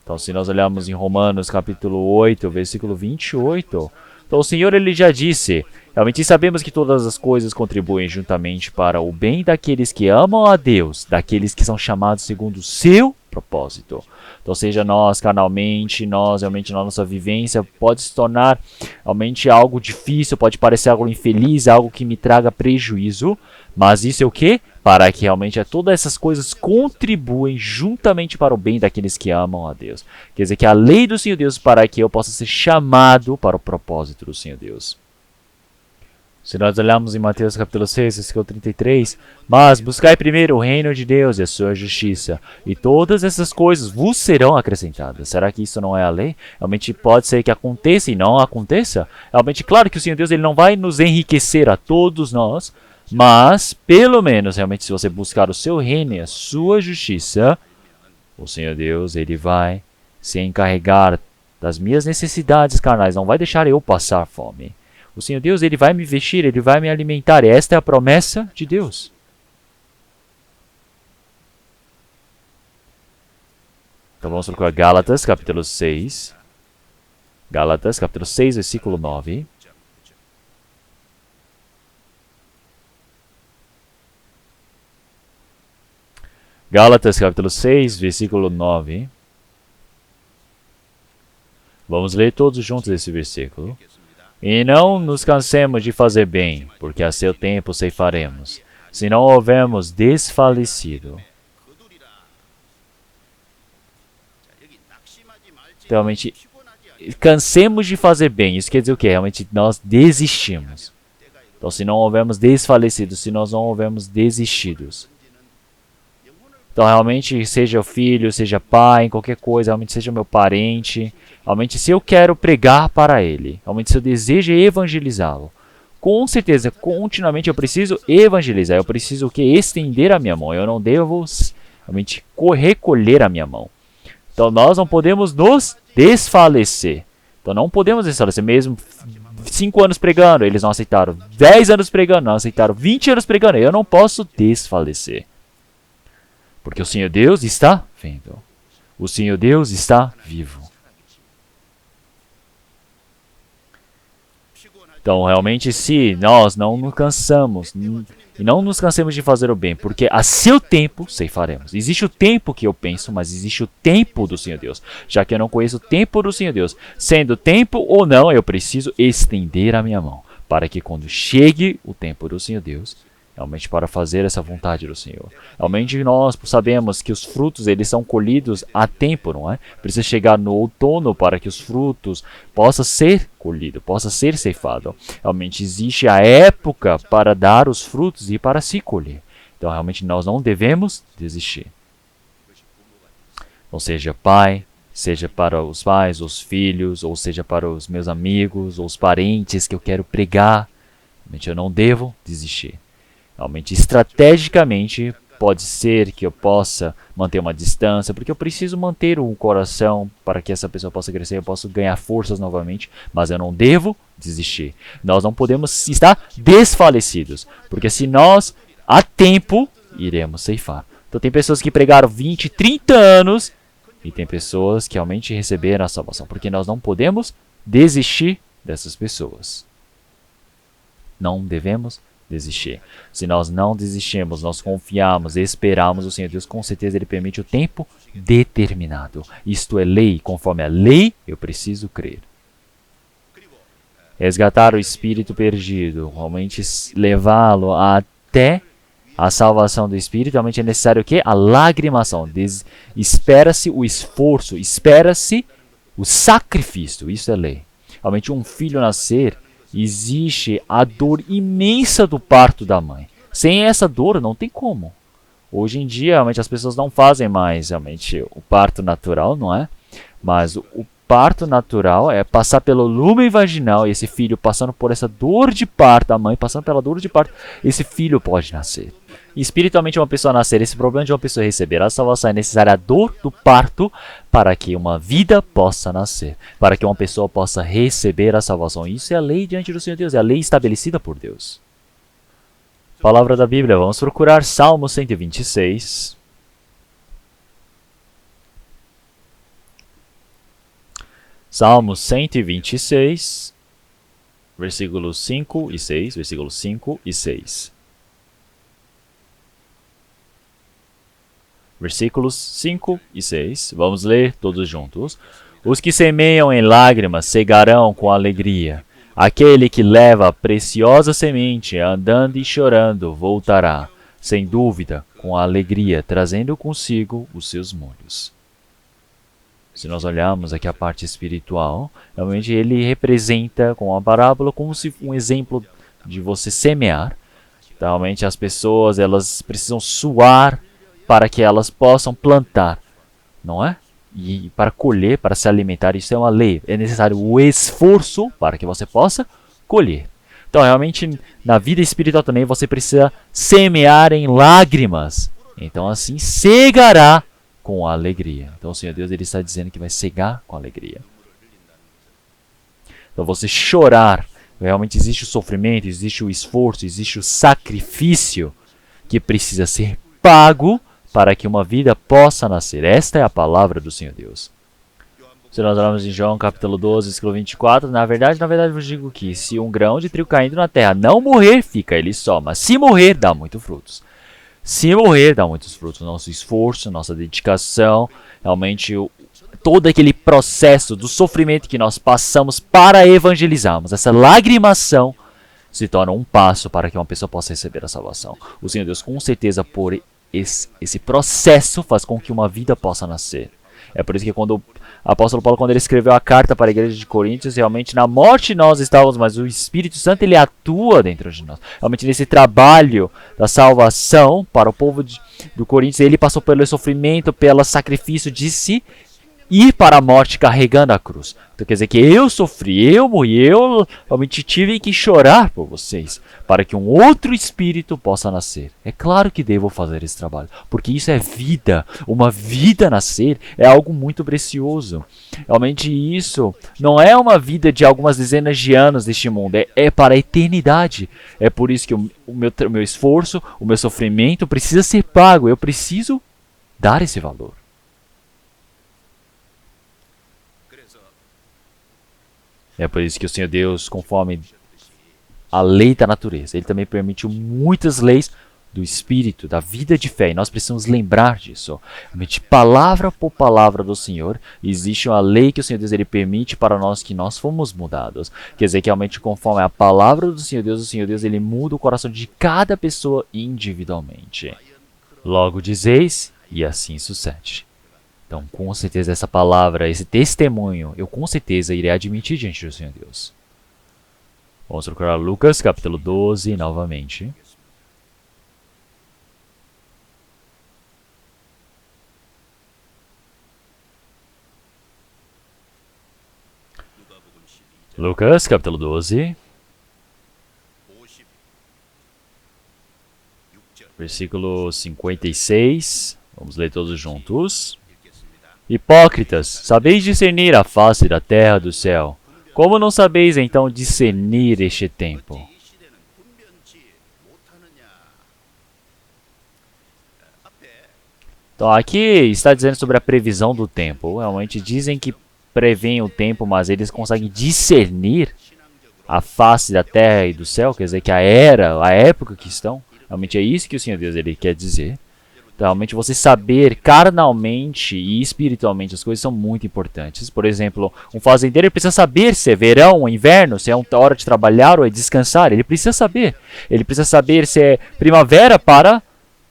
Então, se nós olharmos em Romanos capítulo 8, versículo 28, então o Senhor ele já disse, realmente sabemos que todas as coisas contribuem juntamente para o bem daqueles que amam a Deus, daqueles que são chamados segundo o seu propósito. Então, seja nós carnalmente, realmente na nossa vivência, pode se tornar realmente algo difícil, pode parecer algo infeliz, algo que me traga prejuízo, mas isso é o quê? Para que realmente todas essas coisas contribuem juntamente para o bem daqueles que amam a Deus. Quer dizer que a lei do Senhor Deus para que eu possa ser chamado para o propósito do Senhor Deus. Se nós olharmos em Mateus capítulo 6, versículo 33, mas buscai primeiro o reino de Deus e a sua justiça, e todas essas coisas vos serão acrescentadas. Será que isso não é a lei? Realmente pode ser que aconteça e não aconteça? Realmente, claro que o Senhor Deus ele não vai nos enriquecer a todos nós, mas, pelo menos, realmente, se você buscar o seu reino e a sua justiça, o Senhor Deus ele vai se encarregar das minhas necessidades carnais, não vai deixar eu passar fome. O Senhor Deus ele vai me vestir, ele vai me alimentar. E esta é a promessa de Deus. Então vamos procurar Gálatas, capítulo 6. Gálatas, capítulo 6, versículo 9. Gálatas, capítulo 6, versículo 9. Vamos ler todos juntos esse versículo. E não nos cansemos de fazer bem, porque a seu tempo ceifaremos, se não houvermos desfalecido. Então, realmente, cansemos de fazer bem. Isso quer dizer o quê? Realmente, nós desistimos. Então, se não houvermos desfalecido, se nós não houvermos desistidos. Então, realmente, seja o filho, seja pai, qualquer coisa, realmente seja meu parente, realmente se eu quero pregar para ele, realmente se eu desejo evangelizá-lo, com certeza, continuamente eu preciso evangelizar, eu preciso o quê? Estender a minha mão, eu não devo realmente recolher a minha mão. Então, nós não podemos nos desfalecer. Então, não podemos desfalecer, mesmo 5 anos pregando, eles não aceitaram, 10 anos pregando, não aceitaram, 20 anos pregando, eu não posso desfalecer. Porque o Senhor Deus está vendo. O Senhor Deus está vivo. Então, realmente, se nós não nos cansamos, e não nos cansemos de fazer o bem, porque a seu tempo ceifaremos. Existe o tempo que eu penso, mas existe o tempo do Senhor Deus. Já que eu não conheço o tempo do Senhor Deus, sendo tempo ou não, eu preciso estender a minha mão, para que quando chegue o tempo do Senhor Deus, realmente para fazer essa vontade do Senhor. Realmente nós sabemos que os frutos eles são colhidos a tempo, não é? Precisa chegar no outono para que os frutos possam ser colhidos, possam ser ceifados. Realmente existe a época para dar os frutos e para se colher. Então realmente nós não devemos desistir. Ou seja, pai, seja para os pais, os filhos, ou seja para os meus amigos, ou os parentes que eu quero pregar, realmente eu não devo desistir. Realmente, estrategicamente, pode ser que eu possa manter uma distância, porque eu preciso manter o coração para que essa pessoa possa crescer, eu posso ganhar forças novamente, mas eu não devo desistir. Nós não podemos estar desfalecidos, porque se nós, a tempo, iremos ceifar. Então tem pessoas que pregaram 20, 30 anos, e tem pessoas que realmente receberam a salvação, porque nós não podemos desistir dessas pessoas. Não devemos desistir. Se nós não desistirmos, nós confiamos, esperamos o Senhor Deus, com certeza Ele permite o tempo determinado. Isto é lei, conforme a lei eu preciso crer. Resgatar o espírito perdido, realmente levá-lo até a salvação do espírito, realmente é necessário o quê? A lagrimação. Espera-se o esforço, espera-se o sacrifício, isso é lei. Realmente um filho nascer, existe a dor imensa do parto da mãe. Sem essa dor não tem como. Hoje em dia, realmente as pessoas não fazem mais realmente o parto natural, não é? Mas o parto natural, é passar pelo lumen vaginal, e esse filho passando por essa dor de parto, a mãe passando pela dor de parto, esse filho pode nascer. E espiritualmente uma pessoa nascer, esse problema de uma pessoa receber a salvação é necessária a dor do parto para que uma vida possa nascer, para que uma pessoa possa receber a salvação. Isso é a lei diante do Senhor Deus, é a lei estabelecida por Deus. Palavra da Bíblia, vamos procurar Salmo 126. Salmo 126, versículos 5 e 6, versículos 5 e 6. Versículos 5 e 6, vamos ler todos juntos. Os que semeiam em lágrimas cegarão com alegria. Aquele que leva a preciosa semente, andando e chorando, voltará, sem dúvida, com alegria, trazendo consigo os seus molhos. Se nós olharmos aqui a parte espiritual, realmente ele representa com a parábola como se um exemplo de você semear. Então, realmente as pessoas elas precisam suar para que elas possam plantar, não é? E para colher, para se alimentar, isso é uma lei. É necessário o esforço para que você possa colher. Então, realmente, na vida espiritual também você precisa semear em lágrimas. Então, assim, cegará com alegria. Então o Senhor Deus ele está dizendo que vai cegar com alegria. Então você chorar, realmente existe o sofrimento, existe o esforço, existe o sacrifício que precisa ser pago para que uma vida possa nascer. Esta é a palavra do Senhor Deus. Se nós olharmos em João capítulo 12, versículo 24, na verdade eu vos digo que se um grão de trigo caindo na terra não morrer, fica ele só, mas se morrer, dá muitos frutos. Se morrer, dá muitos frutos. Nosso esforço, nossa dedicação, realmente todo aquele processo do sofrimento que nós passamos para evangelizarmos, essa lagrimação se torna um passo para que uma pessoa possa receber a salvação. O Senhor Deus, com certeza, por esse processo, faz com que uma vida possa nascer. É por isso que quando o apóstolo Paulo, quando ele escreveu a carta para a igreja de Coríntios, realmente na morte nós estávamos, mas o Espírito Santo ele atua dentro de nós. Realmente nesse trabalho da salvação para o povo do Coríntios, ele passou pelo sofrimento, pelo sacrifício de si ir para a morte carregando a cruz. Então quer dizer que eu sofri, eu morri, eu realmente tive que chorar por vocês, para que um outro espírito possa nascer. É claro que devo fazer esse trabalho, porque isso é vida. Uma vida nascer é algo muito precioso. Realmente isso não é uma vida de algumas dezenas de anos deste mundo, é para a eternidade. É por isso que o meu esforço, o meu sofrimento precisa ser pago, eu preciso dar esse valor. É por isso que o Senhor Deus, conforme a lei da natureza, Ele também permitiu muitas leis do Espírito, da vida de fé. E nós precisamos lembrar disso. Realmente, palavra por palavra do Senhor, existe uma lei que o Senhor Deus ele permite para nós que nós fomos mudados. Quer dizer que realmente conforme a palavra do Senhor Deus ele muda o coração de cada pessoa individualmente. Logo dizeis, e assim sucede. Então, com certeza, essa palavra, esse testemunho, eu com certeza irei admitir diante do Senhor Deus. Vamos procurar Lucas, capítulo 12, novamente. Lucas, capítulo 12. Versículo 56. Vamos ler todos juntos. Hipócritas, sabeis discernir a face da terra do céu. Como não sabeis então discernir este tempo? Então aqui está dizendo sobre a previsão do tempo. Realmente dizem que preveem o tempo, mas eles conseguem discernir a face da terra e do céu, quer dizer que a época que estão. Realmente é isso que o Senhor Deus ele quer dizer. Realmente você saber carnalmente e espiritualmente as coisas são muito importantes. Por exemplo, um fazendeiro precisa saber se é verão ou inverno, se é uma hora de trabalhar ou é descansar. Ele precisa saber. Ele precisa saber se é primavera para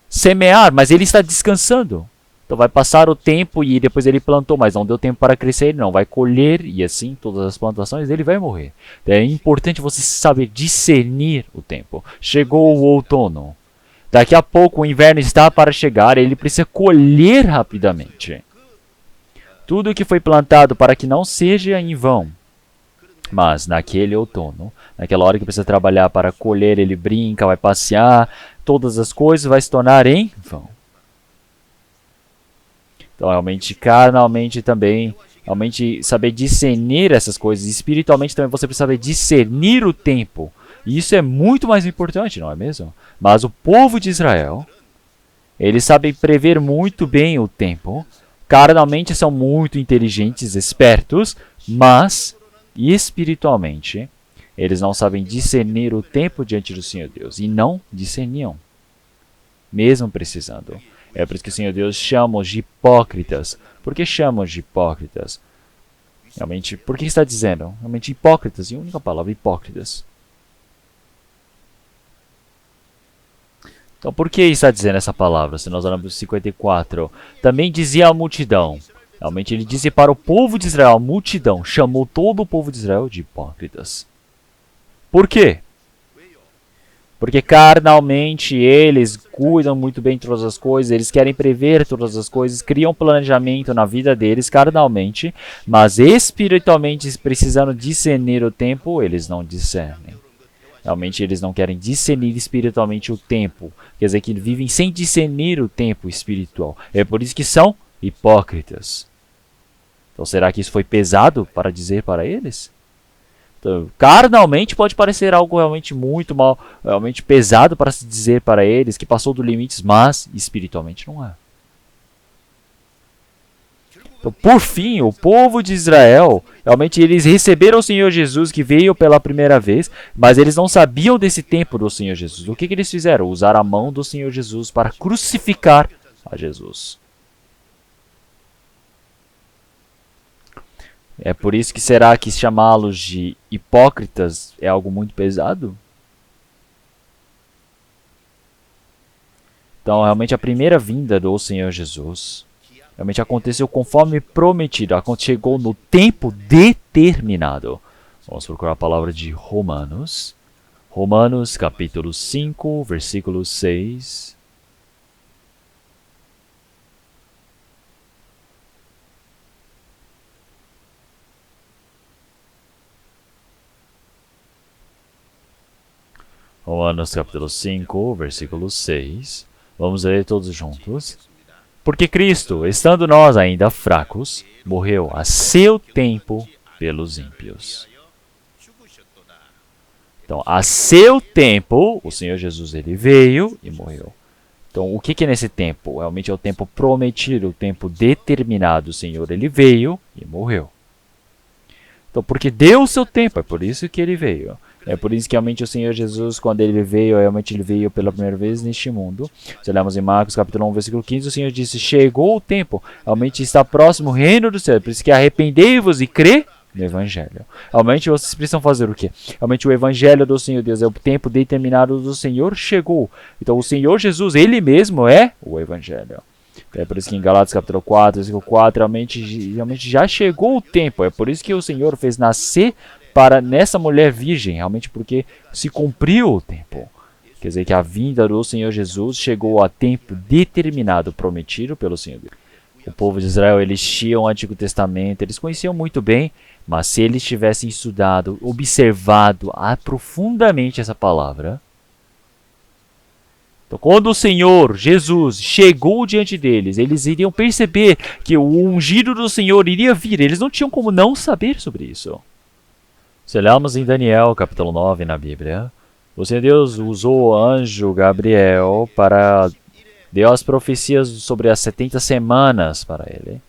semear, mas ele está descansando. Então vai passar o tempo e depois ele plantou, mas não deu tempo para crescer, ele não vai colher e assim todas as plantações ele vai morrer. Então, é importante você saber discernir o tempo. Chegou o outono. Daqui a pouco o inverno está para chegar, ele precisa colher rapidamente. tudo que foi plantado para que não seja em vão. Mas naquele outono, naquela hora que precisa trabalhar para colher, ele brinca, vai passear, todas as coisas vai se tornar em vão. Então, realmente, carnalmente também, realmente saber discernir essas coisas, espiritualmente também você precisa saber discernir o tempo. E isso é muito mais importante, não é mesmo? Mas o povo de Israel, eles sabem prever muito bem o tempo, carnalmente são muito inteligentes, espertos, mas espiritualmente eles não sabem discernir o tempo diante do Senhor Deus e não discerniam, mesmo precisando. É por isso que o Senhor Deus chama-os de hipócritas. Por que chama-os de hipócritas? Realmente, por que está dizendo? Realmente hipócritas, e a única palavra, hipócritas. Então, por que está dizendo essa palavra? Se nós olhamos para 54, também dizia a multidão. Realmente, ele disse para o povo de Israel, a multidão, chamou todo o povo de Israel de hipócritas. Por quê? Porque carnalmente eles cuidam muito bem de todas as coisas, eles querem prever todas as coisas, criam planejamento na vida deles carnalmente, mas espiritualmente, precisando discernir o tempo, eles não discernem. Realmente eles não querem discernir espiritualmente o tempo. Quer dizer que vivem sem discernir o tempo espiritual. É por isso que são hipócritas. Então será que isso foi pesado para dizer para eles? Então, carnalmente pode parecer algo realmente muito mal, realmente pesado para se dizer para eles, que passou dos limites, mas espiritualmente não é. Então, por fim, o povo de Israel, realmente eles receberam o Senhor Jesus que veio pela primeira vez, mas eles não sabiam desse tempo do Senhor Jesus. O que eles fizeram? Usar a mão do Senhor Jesus para crucificar a Jesus. É por isso que será que chamá-los de hipócritas é algo muito pesado? Então, realmente a primeira vinda do Senhor Jesus realmente aconteceu conforme prometido. Chegou no tempo determinado. Vamos procurar a palavra de Romanos. Romanos capítulo 5, versículo 6. Romanos capítulo 5, versículo 6. Vamos ler todos juntos. Porque Cristo, estando nós ainda fracos, morreu a seu tempo pelos ímpios. Então, a seu tempo, o Senhor Jesus ele veio e morreu. Então, o que é nesse tempo? Realmente é o tempo prometido, o tempo determinado. O Senhor ele veio e morreu. Então, porque deu o seu tempo, é por isso que ele veio. É por isso que realmente o Senhor Jesus, quando ele veio, realmente ele veio pela primeira vez neste mundo. Se olharmos em Marcos capítulo 1, versículo 15, o Senhor disse, chegou o tempo, realmente está próximo o reino do céu. Por isso que arrependei-vos e crê no Evangelho. Realmente vocês precisam fazer o quê? Realmente o Evangelho do Senhor Deus é o tempo determinado do Senhor chegou. Então o Senhor Jesus, ele mesmo é o Evangelho. É por isso que em Galatas capítulo 4, versículo 4, realmente já chegou o tempo. É por isso que o Senhor fez nascer para nessa mulher virgem, realmente porque se cumpriu o tempo. Quer dizer que a vinda do Senhor Jesus chegou a tempo determinado, prometido pelo Senhor. O povo de Israel, eles tinham o Antigo Testamento, eles conheciam muito bem, mas se eles tivessem estudado, observado profundamente essa palavra, então quando o Senhor Jesus chegou diante deles, eles iriam perceber que o ungido do Senhor iria vir, eles não tinham como não saber sobre isso. Se olharmos em Daniel, capítulo 9, na Bíblia, o Senhor Deus usou o anjo Gabriel para deu as profecias sobre as 70 semanas para ele.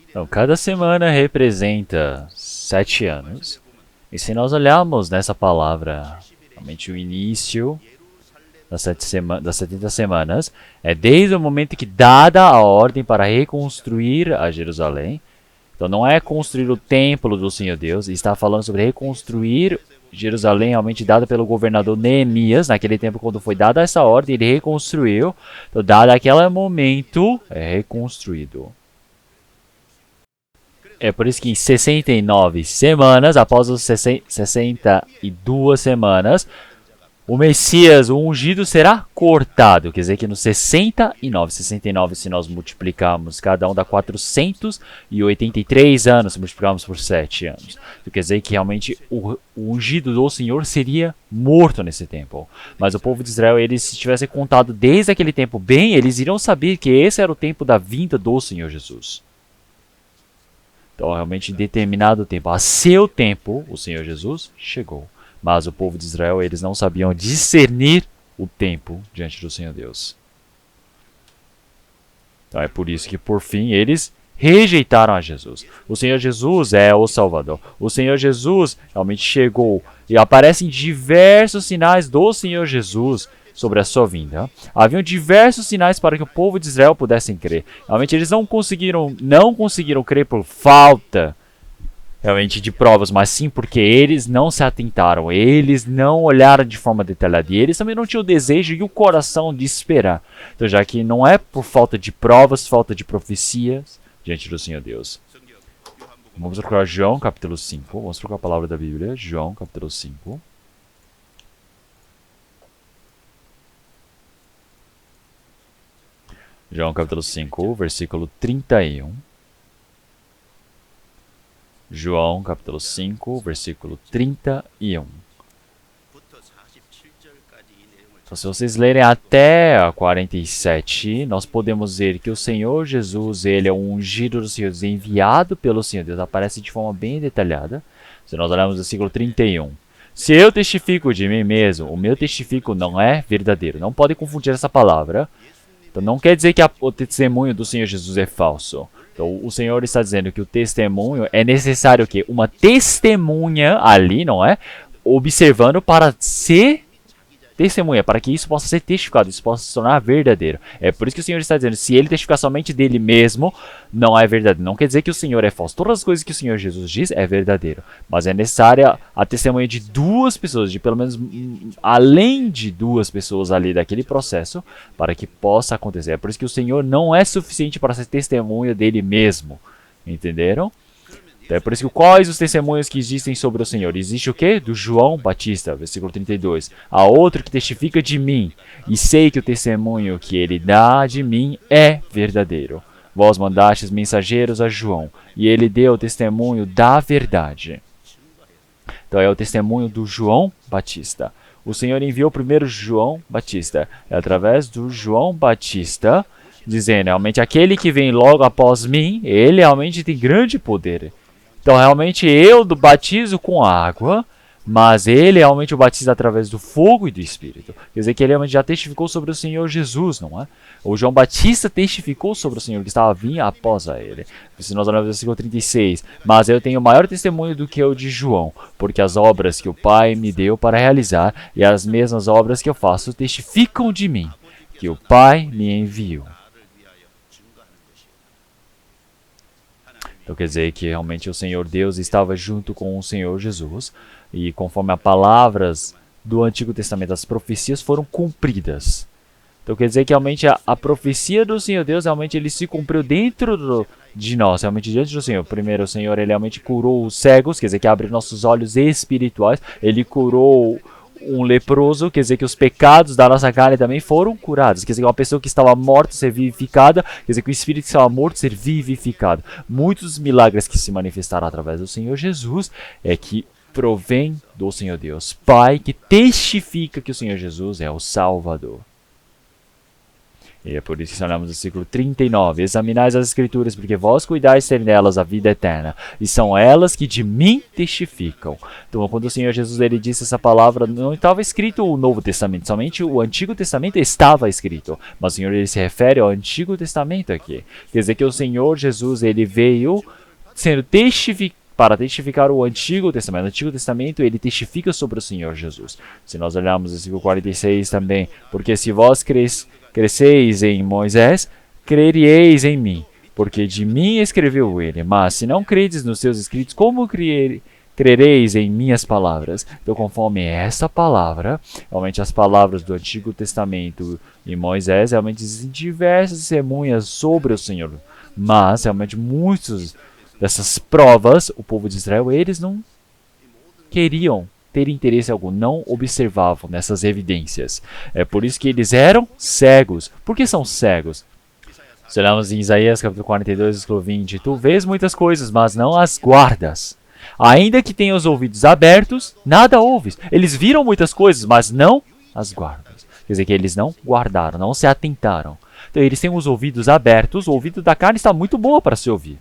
Então, cada semana representa 7 anos. E se nós olharmos nessa palavra, realmente o início das 70 semanas, é desde o momento que dada a ordem para reconstruir a Jerusalém. Então não é construir o templo do Senhor Deus, está falando sobre reconstruir Jerusalém, realmente dada pelo governador Neemias, naquele tempo quando foi dada essa ordem, ele reconstruiu. Então, dado aquele momento, é reconstruído. É por isso que em 69 semanas, após as 62 semanas, o Messias, o ungido, será cortado. Quer dizer que no 69, se nós multiplicarmos, cada um dá 483 anos, se multiplicarmos por 7 anos. Quer dizer que realmente o ungido do Senhor seria morto nesse tempo. Mas o povo de Israel, eles, se tivessem contado desde aquele tempo bem, eles iriam saber que esse era o tempo da vinda do Senhor Jesus. Então, realmente, em determinado tempo, a seu tempo, o Senhor Jesus chegou. Mas o povo de Israel, eles não sabiam discernir o tempo diante do Senhor Deus. Então é por isso que, por fim, eles rejeitaram a Jesus. O Senhor Jesus é o Salvador. O Senhor Jesus realmente chegou e aparecem diversos sinais do Senhor Jesus sobre a sua vinda. Haviam diversos sinais para que o povo de Israel pudessem crer. Realmente eles não conseguiram crer por falta realmente de provas, mas sim porque eles não se atentaram, eles não olharam de forma detalhada e eles também não tinham o desejo e o coração de esperar. Então, já que não é por falta de provas, falta de profecias diante do Senhor Deus. Vamos procurar João capítulo 5, vamos procurar a palavra da Bíblia, João capítulo 5. João capítulo 5, versículo 31. João capítulo 5, versículo 31. Então, se vocês lerem até a 47, nós podemos ver que o Senhor Jesus, ele é o ungido do Senhor Deus, enviado pelo Senhor Deus, aparece de forma bem detalhada. Se nós olharmos o versículo 31. Se eu testifico de mim mesmo, o meu testifico não é verdadeiro. Não pode confundir essa palavra. Então não quer dizer que o testemunho do Senhor Jesus é falso. Então o Senhor está dizendo que o testemunho é necessário que uma testemunha ali, não é? Observando para ser testemunha, para que isso possa ser testificado, isso possa se tornar verdadeiro. É por isso que o Senhor está dizendo, se ele testificar somente dele mesmo, não é verdadeiro. Não quer dizer que o Senhor é falso. Todas as coisas que o Senhor Jesus diz é verdadeiro. Mas é necessária a testemunha de duas pessoas, de pelo menos além de duas pessoas ali daquele processo, para que possa acontecer. É por isso que o Senhor não é suficiente para ser testemunha dele mesmo. Entenderam? Então é por isso que quais os testemunhos que existem sobre o Senhor? Existe o quê? Do João Batista, versículo 32. Há outro que testifica de mim, e sei que o testemunho que ele dá de mim é verdadeiro. Vós mandastes mensageiros a João, e ele deu o testemunho da verdade. Então é o testemunho do João Batista. O Senhor enviou primeiro João Batista. É através do João Batista, dizendo, realmente aquele que vem logo após mim, ele realmente tem grande poder. Então, realmente, eu batizo com água, mas ele realmente o batiza através do fogo e do Espírito. Quer dizer que ele realmente já testificou sobre o Senhor Jesus, não é? O João Batista testificou sobre o Senhor que estava vindo após a ele. Se nós olharmos o versículo 36, mas eu tenho maior testemunho do que o de João, porque as obras que o Pai me deu para realizar e as mesmas obras que eu faço testificam de mim, que o Pai me enviou. Então quer dizer que realmente o Senhor Deus estava junto com o Senhor Jesus e conforme as palavras do Antigo Testamento, as profecias foram cumpridas. Então quer dizer que realmente a profecia do Senhor Deus realmente ele se cumpriu dentro de nós, realmente diante do Senhor. Primeiro o Senhor ele realmente curou os cegos, quer dizer que abriu nossos olhos espirituais, ele curou um leproso, quer dizer que os pecados da nossa carne também foram curados. Quer dizer que uma pessoa que estava morta ser vivificada, quer dizer que o espírito que estava morto ser vivificado. Muitos milagres que se manifestaram através do Senhor Jesus é que provém do Senhor Deus Pai, que testifica que o Senhor Jesus é o Salvador. E é por isso que falamos no versículo 39. Examinais as Escrituras, porque vós cuidais ter nelas a vida eterna, e são elas que de mim testificam. Então, quando o Senhor Jesus ele disse essa palavra, não estava escrito o Novo Testamento, somente o Antigo Testamento estava escrito. Mas o Senhor ele se refere ao Antigo Testamento aqui. Quer dizer que o Senhor Jesus ele veio sendo testificado para testificar o Antigo Testamento. O Antigo Testamento, ele testifica sobre o Senhor Jesus. Se nós olharmos o versículo 46 também, porque se vós cresceis em Moisés, crereis em mim, porque de mim escreveu ele. Mas se não credes nos seus escritos, como crereis em minhas palavras? Então, conforme essa palavra, realmente as palavras do Antigo Testamento e Moisés, realmente existem diversas testemunhas sobre o Senhor. Mas, realmente, muitos dessas provas, o povo de Israel, eles não queriam ter interesse algum, não observavam nessas evidências. É por isso que eles eram cegos. Por que são cegos? Se olharmos em Isaías capítulo 42, versículo 20, tu vês muitas coisas, mas não as guardas. Ainda que tenham os ouvidos abertos, nada ouves. Eles viram muitas coisas, mas não as guardam. Quer dizer que eles não guardaram, não se atentaram. Então eles têm os ouvidos abertos, o ouvido da carne está muito boa para se ouvir.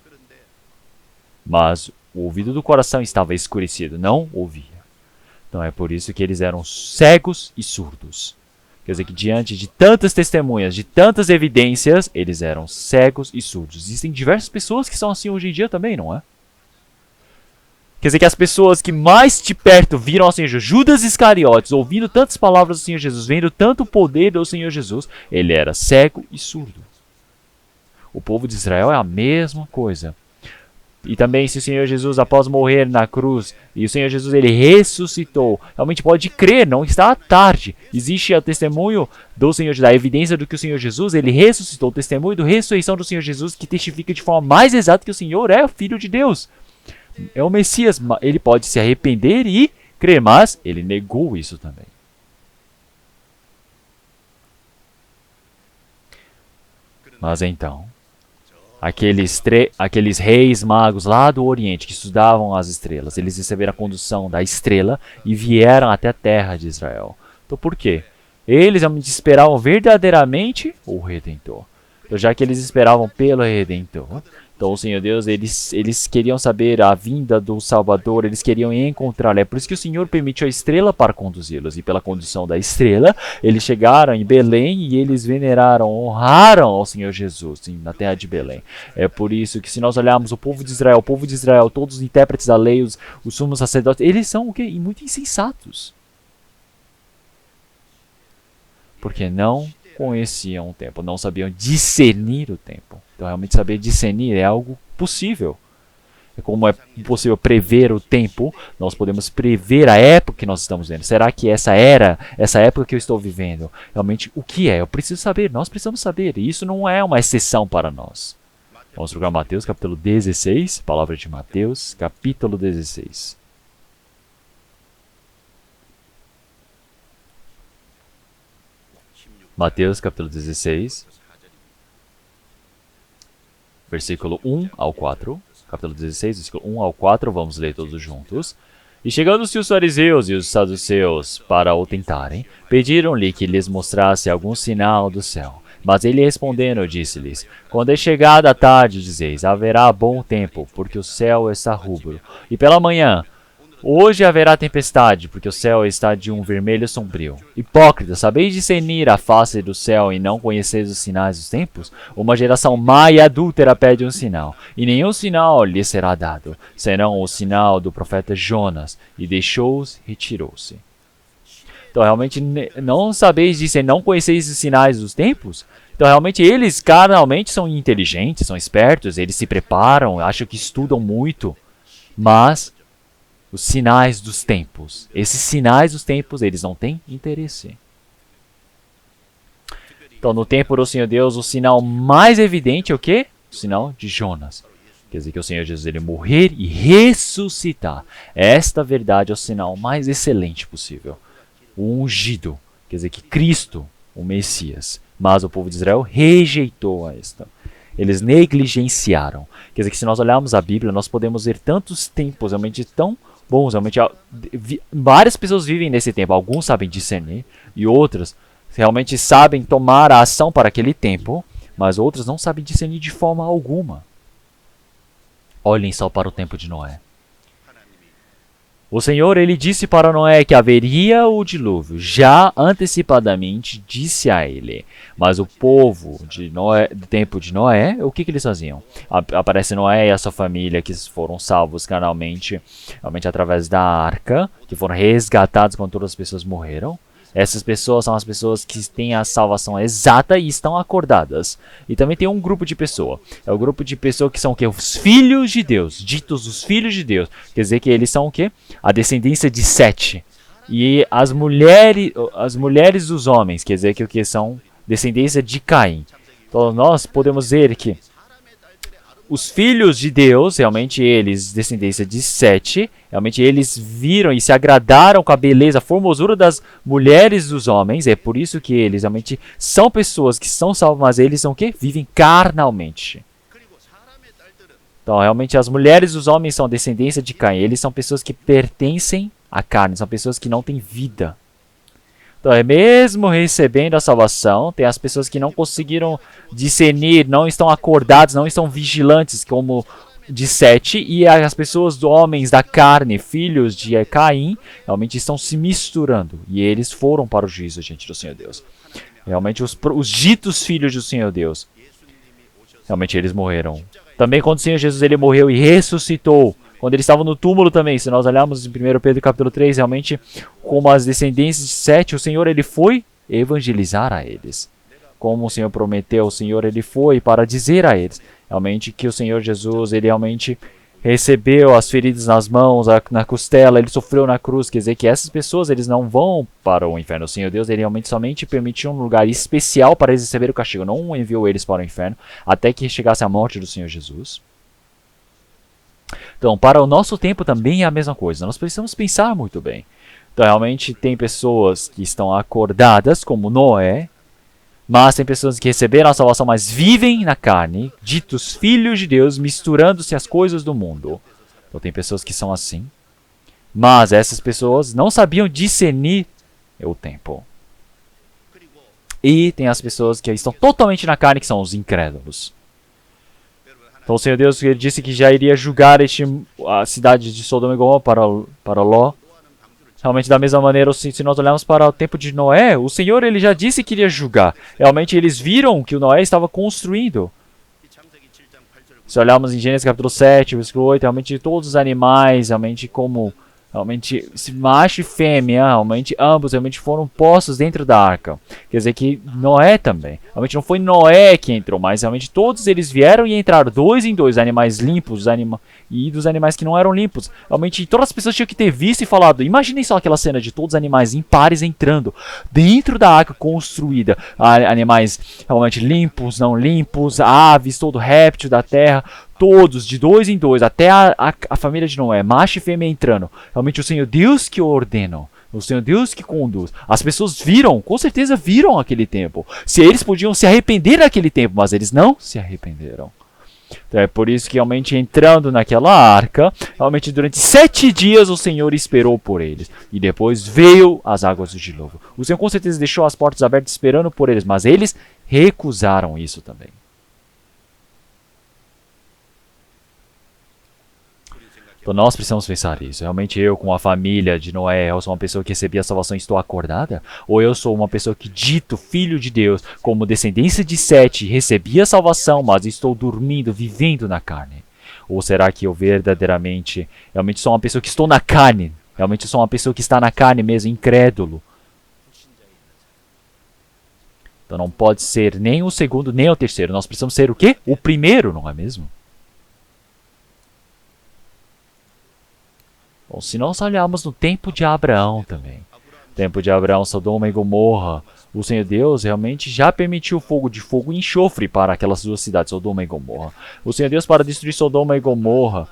Mas o ouvido do coração estava escurecido, não ouvia. Então é por isso que eles eram cegos e surdos. Quer dizer que diante de tantas testemunhas, de tantas evidências, eles eram cegos e surdos. Existem diversas pessoas que são assim hoje em dia também, não é? Quer dizer que as pessoas que mais de perto viram ao Senhor Jesus, Judas Iscariotes, ouvindo tantas palavras do Senhor Jesus, vendo tanto poder do Senhor Jesus, ele era cego e surdo. O povo de Israel é a mesma coisa. E também se o Senhor Jesus, após morrer na cruz, e o Senhor Jesus ele ressuscitou, realmente pode crer, não está tarde. Existe o testemunho do Senhor Jesus, a evidência do que o Senhor Jesus ele ressuscitou, o testemunho da ressurreição do Senhor Jesus que testifica de forma mais exata que o Senhor é o Filho de Deus. É o Messias, ele pode se arrepender e crer, mas ele negou isso também. Mas então, aqueles reis magos lá do Oriente que estudavam as estrelas, eles receberam a condução da estrela e vieram até a terra de Israel. Então por quê? Eles realmente esperavam verdadeiramente o Redentor. Então, já que eles esperavam pelo Redentor, então o Senhor Deus, eles queriam saber a vinda do Salvador, eles queriam encontrá-lo. É por isso que o Senhor permitiu a estrela para conduzi-los. E pela condução da estrela, eles chegaram em Belém e eles veneraram, honraram ao Senhor Jesus sim, na terra de Belém. É por isso que se nós olharmos o povo de Israel, todos os intérpretes da lei, os sumos sacerdotes, eles são o quê? Muito insensatos. Porque não conheciam o tempo, não sabiam discernir o tempo. Então, realmente saber discernir é algo possível. Como é possível prever o tempo, nós podemos prever a época que nós estamos vivendo. Será que essa época que eu estou vivendo, realmente o que é? Eu preciso saber, nós precisamos saber. E isso não é uma exceção para nós. Vamos procurar Mateus capítulo 16, palavra de Mateus, capítulo 16. Mateus capítulo 16, versículo 1 ao 4. Capítulo 16, versículo 1 ao 4, vamos ler todos juntos. E chegando-se os fariseus e os saduceus para o tentarem, pediram-lhe que lhes mostrasse algum sinal do céu. Mas ele respondendo, disse-lhes: quando é chegada a tarde, dizeis, haverá bom tempo, porque o céu está rubro. E pela manhã, hoje haverá tempestade, porque o céu está de um vermelho sombrio. Hipócritas, sabeis discernir a face do céu e não conheceis os sinais dos tempos? Uma geração má e adúltera pede um sinal, e nenhum sinal lhe será dado, senão o sinal do profeta Jonas. E deixou-os, retirou-se. Então, realmente, não sabeis discernir, não conheceis os sinais dos tempos? Então, realmente, eles carnalmente são inteligentes, são espertos, eles se preparam, acham que estudam muito, mas os sinais dos tempos. Esses sinais dos tempos, eles não têm interesse. Então, no tempo do Senhor Deus, o sinal mais evidente é o quê? O sinal de Jonas. Quer dizer que o Senhor Jesus ele morrer e ressuscitar. Esta verdade é o sinal mais excelente possível. O ungido. Quer dizer que Cristo, o Messias. Mas o povo de Israel rejeitou a esta. Eles negligenciaram. Quer dizer que se nós olharmos a Bíblia, nós podemos ver tantos tempos realmente tão bons, realmente várias pessoas vivem nesse tempo, alguns sabem discernir e outras realmente sabem tomar a ação para aquele tempo, mas outros não sabem discernir de forma alguma. Olhem só para o tempo de Noé. O Senhor ele disse para Noé que haveria o dilúvio, já antecipadamente disse a ele. Mas o povo de Noé, do tempo de Noé, o que eles faziam? Aparece Noé e a sua família que foram salvos carnalmente, realmente através da arca, que foram resgatados quando todas as pessoas morreram. Essas pessoas são as pessoas que têm a salvação exata e estão acordadas. E também tem um grupo de pessoas. É o grupo de pessoas que são o quê? Os filhos de Deus. Ditos os filhos de Deus. Quer dizer que eles são o quê? A descendência de Sete. E as mulheres dos homens. Quer dizer que o que são descendência de Caim. Então nós podemos ver que os filhos de Deus, realmente eles, descendência de Sete, realmente eles viram e se agradaram com a beleza, a formosura das mulheres dos homens. É por isso que eles realmente são pessoas que são salvas, mas eles são o quê? Vivem carnalmente. Então, realmente, as mulheres dos homens são descendência de Caim. Eles são pessoas que pertencem à carne, são pessoas que não têm vida. Então, mesmo recebendo a salvação, tem as pessoas que não conseguiram discernir, não estão acordados, não estão vigilantes, como de Sete, e as pessoas, homens da carne, filhos de Caim, realmente estão se misturando, e eles foram para o juízo diante do Senhor Deus. Realmente, os ditos filhos do Senhor Deus, realmente eles morreram. Também quando o Senhor Jesus ele morreu e ressuscitou, quando ele estava no túmulo também, se nós olharmos em 1 Pedro capítulo 3, realmente, como as descendências de Sete, o Senhor ele foi evangelizar a eles. Como o Senhor prometeu, o Senhor ele foi para dizer a eles, realmente, que o Senhor Jesus, ele realmente recebeu as feridas nas mãos, na costela, ele sofreu na cruz, quer dizer que essas pessoas, eles não vão para o inferno. O Senhor Deus, ele realmente somente permitiu um lugar especial para eles receberem o castigo, não enviou eles para o inferno, até que chegasse a morte do Senhor Jesus. Então, para o nosso tempo também é a mesma coisa. Nós precisamos pensar muito bem. Então, realmente, tem pessoas que estão acordadas, como Noé, mas tem pessoas que receberam a salvação, mas vivem na carne, ditos filhos de Deus, misturando-se às coisas do mundo. Então, tem pessoas que são assim, mas essas pessoas não sabiam discernir o tempo. E tem as pessoas que estão totalmente na carne, que são os incrédulos. Então o Senhor Deus ele disse que já iria julgar a cidade de Sodoma e Gomorra para Ló. Realmente da mesma maneira, se nós olharmos para o tempo de Noé, o Senhor ele já disse que iria julgar. Realmente eles viram que o Noé estava construindo. Se olharmos em Gênesis capítulo 7, versículo 8, realmente todos os animais, realmente como... Realmente, macho e fêmea, realmente, ambos realmente foram postos dentro da arca. Quer dizer que Noé também. Realmente não foi Noé que entrou, mas realmente todos eles vieram e entraram, 2 em 2, animais limpos e dos animais que não eram limpos. Realmente todas as pessoas tinham que ter visto e falado, imaginem só aquela cena de todos os animais impares entrando dentro da arca construída. Animais realmente limpos, não limpos, aves, todo réptil da terra. Todos, de 2 em 2, até a família de Noé, macho e fêmea entrando. Realmente o Senhor Deus que ordena, o Senhor Deus que conduz. As pessoas viram, com certeza viram aquele tempo. Se eles podiam se arrepender daquele tempo, mas eles não se arrependeram. Então é por isso que realmente entrando naquela arca, realmente durante 7 dias o Senhor esperou por eles. E depois veio as águas do dilúvio. O Senhor com certeza deixou as portas abertas esperando por eles, mas eles recusaram isso também. Então nós precisamos pensar isso. Realmente eu, com a família de Noé, eu sou uma pessoa que recebia a salvação e estou acordada? Ou eu sou uma pessoa que dito filho de Deus, como descendência de Sete, recebi a salvação, mas estou dormindo, vivendo na carne? Ou será que eu verdadeiramente, realmente sou uma pessoa que estou na carne? Realmente sou uma pessoa que está na carne mesmo, incrédulo? Então não pode ser nem o segundo, nem o terceiro. Nós precisamos ser o quê? O primeiro, não é mesmo? Bom, se nós olharmos no tempo de Abraão também, tempo de Abraão, Sodoma e Gomorra, o Senhor Deus realmente já permitiu fogo e enxofre para aquelas 2 cidades, Sodoma e Gomorra. O Senhor Deus para destruir Sodoma e Gomorra,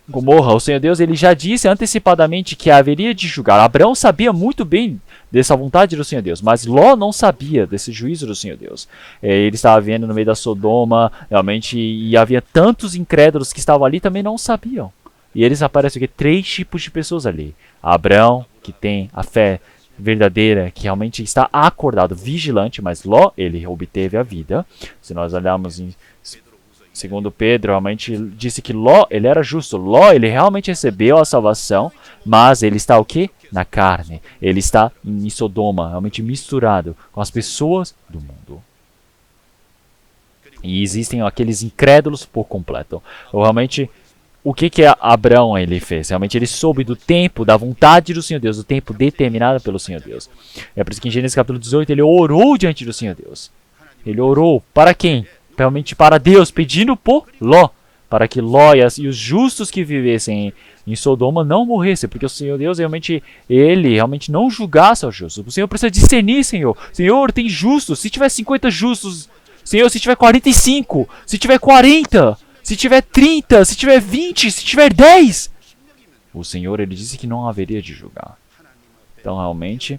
o Senhor Deus ele já disse antecipadamente que haveria de julgar. Abraão sabia muito bem dessa vontade do Senhor Deus, mas Ló não sabia desse juízo do Senhor Deus. Ele estava vendo no meio da Sodoma, realmente, e havia tantos incrédulos que estavam ali também não sabiam. E eles aparecem aqui 3 tipos de pessoas ali. Abraão, que tem a fé verdadeira, que realmente está acordado, vigilante, mas Ló, ele obteve a vida. Se nós olharmos em 2 Pedro, realmente disse que Ló, ele era justo. Ló, ele realmente recebeu a salvação, mas ele está o quê? Na carne. Ele está em Sodoma, realmente misturado com as pessoas do mundo. E existem aqueles incrédulos por completo. Realmente... O que Abraão ele fez? Realmente ele soube do tempo, da vontade do Senhor Deus, do tempo determinado pelo Senhor Deus. É por isso que em Gênesis capítulo 18 ele orou diante do Senhor Deus. Ele orou para quem? Realmente para Deus, pedindo por Ló. Para que Ló e os justos que vivessem em Sodoma não morressem. Porque o Senhor Deus ele realmente não julgasse aos justos. O Senhor precisa discernir, Senhor. Senhor, tem justos. Se tiver 50 justos Senhor, se tiver 45, se tiver 40, se tiver 30, se tiver 20, se tiver 10. O Senhor, ele disse que não haveria de julgar. Então, realmente,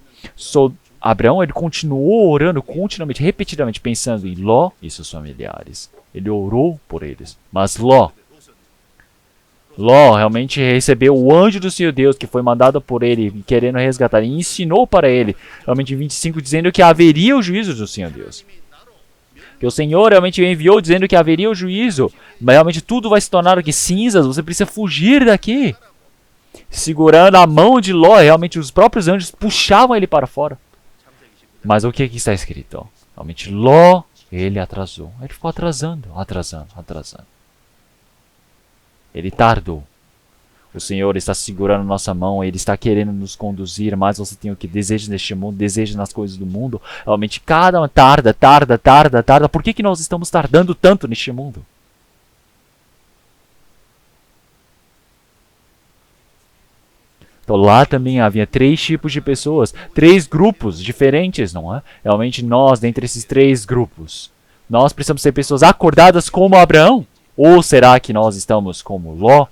Abraão, ele continuou orando continuamente, repetidamente, pensando em Ló e seus familiares. Ele orou por eles. Mas Ló realmente recebeu o anjo do Senhor Deus, que foi mandado por ele, querendo resgatar, e ensinou para ele, realmente em 25, dizendo que haveria o juízo do Senhor Deus. Que o Senhor realmente enviou dizendo que haveria o juízo, mas realmente tudo vai se tornar aqui cinzas, você precisa fugir daqui. Segurando a mão de Ló, realmente os próprios anjos puxavam ele para fora. Mas o que aqui está escrito? Realmente Ló, ele atrasou. Ele ficou atrasando. Ele tardou. O Senhor está segurando nossa mão, Ele está querendo nos conduzir, mas você tem o que deseja neste mundo, deseja nas coisas do mundo. Realmente cada uma tarda. Por que nós estamos tardando tanto neste mundo? Então lá também havia 3 tipos de pessoas, 3 grupos diferentes, não é? Realmente nós, dentre esses 3 grupos, nós precisamos ser pessoas acordadas como Abraão? Ou será que nós estamos como Ló,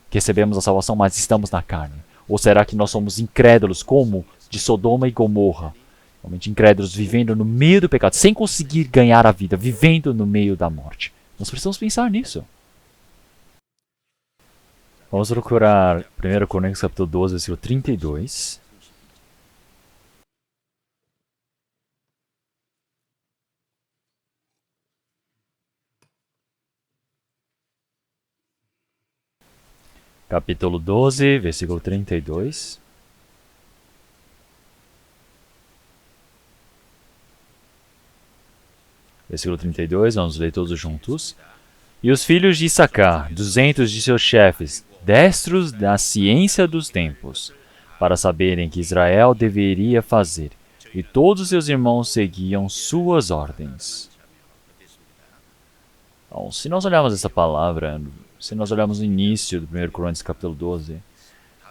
que recebemos a salvação, mas estamos na carne? Ou será que nós somos incrédulos como de Sodoma e Gomorra? Realmente incrédulos, vivendo no meio do pecado, sem conseguir ganhar a vida, vivendo no meio da morte. Nós precisamos pensar nisso. Vamos procurar 1 Coríntios capítulo 12, versículo 32. Capítulo 12, versículo 32. Versículo 32, vamos ler todos juntos. E os filhos de Issacar, 200 de seus chefes, destros na ciência dos tempos, para saberem que Israel deveria fazer, e todos os seus irmãos seguiam suas ordens. Então, se nós olharmos essa palavra, se nós olharmos o início do 1 Coríntios capítulo 12,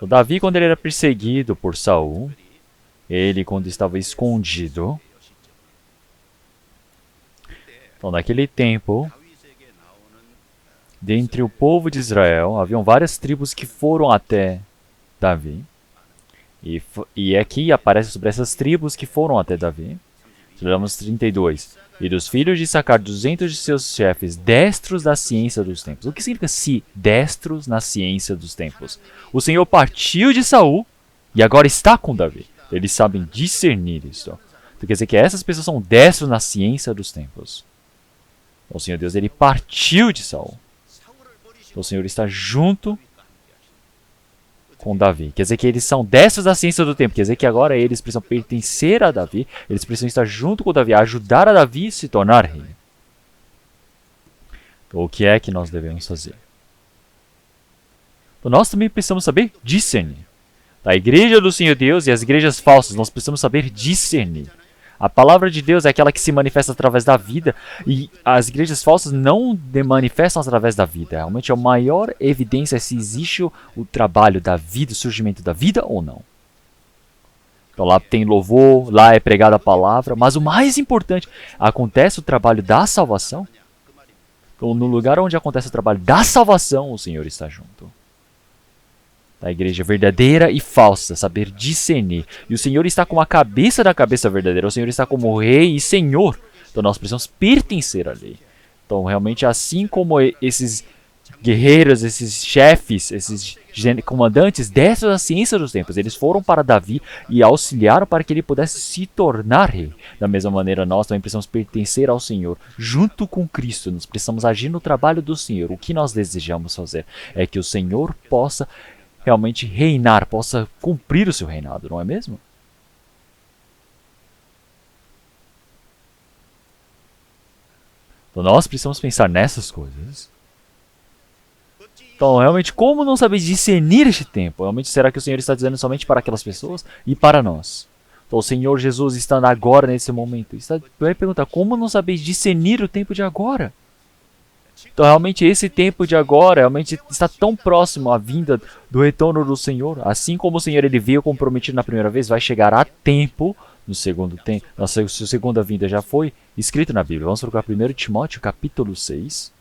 o Davi, quando ele era perseguido por Saul, ele, quando estava escondido, então, naquele tempo, dentre o povo de Israel, haviam várias tribos que foram até Davi. E aqui aparece sobre essas tribos que foram até Davi. Olhamos 32. E dos filhos de Issacar, 200 de seus chefes, destros da ciência dos tempos. O que significa se destros na ciência dos tempos? O Senhor partiu de Saul e agora está com Davi. Eles sabem discernir isso. Então, quer dizer que essas pessoas são destros na ciência dos tempos. O Senhor Deus, ele partiu de Saul. O Senhor está junto com Davi. Quer dizer que eles são destros da ciência do tempo. Quer dizer que agora eles precisam pertencer a Davi. Eles precisam estar junto com Davi, ajudar a Davi a se tornar rei. Então, o que é que nós devemos fazer? Então, nós também precisamos saber discernir. A igreja do Senhor Deus e as igrejas falsas, nós precisamos saber discernir. A palavra de Deus é aquela que se manifesta através da vida e as igrejas falsas não manifestam através da vida. Realmente a maior evidência é se existe o trabalho da vida, o surgimento da vida ou não. Então lá tem louvor, lá é pregada a palavra, mas o mais importante, acontece o trabalho da salvação. Então no lugar onde acontece o trabalho da salvação, o Senhor está junto. Da igreja verdadeira e falsa, saber discernir. E o Senhor está com a cabeça da cabeça verdadeira. O Senhor está como Rei e Senhor. Então nós precisamos pertencer a Ele. Então realmente assim como esses guerreiros, esses chefes, esses comandantes destros da ciência dos tempos, eles foram para Davi e auxiliaram para que ele pudesse se tornar rei. Da mesma maneira nós também precisamos pertencer ao Senhor. Junto com Cristo, nós precisamos agir no trabalho do Senhor. O que nós desejamos fazer é que o Senhor possa realmente reinar, possa cumprir o seu reinado, não é mesmo? Então nós precisamos pensar nessas coisas. Então realmente, como não saber discernir este tempo? Realmente, será que o Senhor está dizendo somente para aquelas pessoas e para nós? Então o Senhor Jesus estando agora nesse momento, vai perguntar, como não saber discernir o tempo de agora? Então realmente esse tempo de agora realmente está tão próximo à vinda do retorno do Senhor. Assim como o Senhor ele veio comprometido na primeira vez, vai chegar a tempo no segundo tempo, nossa segunda vinda já foi escrito na Bíblia. Vamos procurar 1 Timóteo, capítulo 6.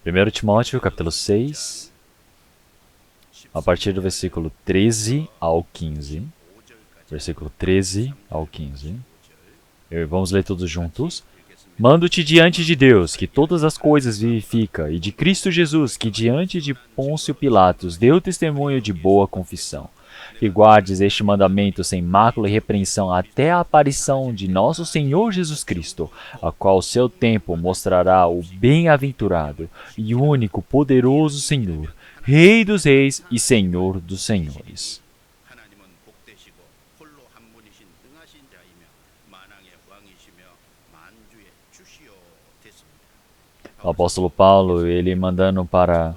Primeiro Timóteo, capítulo 6, a partir do versículo 13 ao 15. Versículo 13 ao 15. Vamos ler todos juntos. Mando-te diante de Deus, que todas as coisas vivifica, e de Cristo Jesus, que diante de Pôncio Pilatos deu testemunho de boa confissão. Que guardes este mandamento sem mácula e repreensão até a aparição de nosso Senhor Jesus Cristo, a qual seu tempo mostrará o bem-aventurado e único poderoso Senhor, Rei dos reis e Senhor dos senhores. O apóstolo Paulo, ele mandando para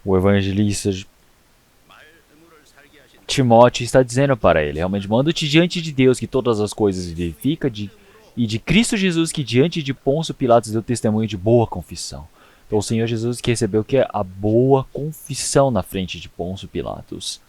o evangelista Timóteo, está dizendo para ele, realmente, mando-te diante de Deus que todas as coisas vivifica, e de Cristo Jesus que diante de Pôncio Pilatos deu testemunho de boa confissão. Então o Senhor Jesus que recebeu o que é a boa confissão na frente de Pôncio Pilatos.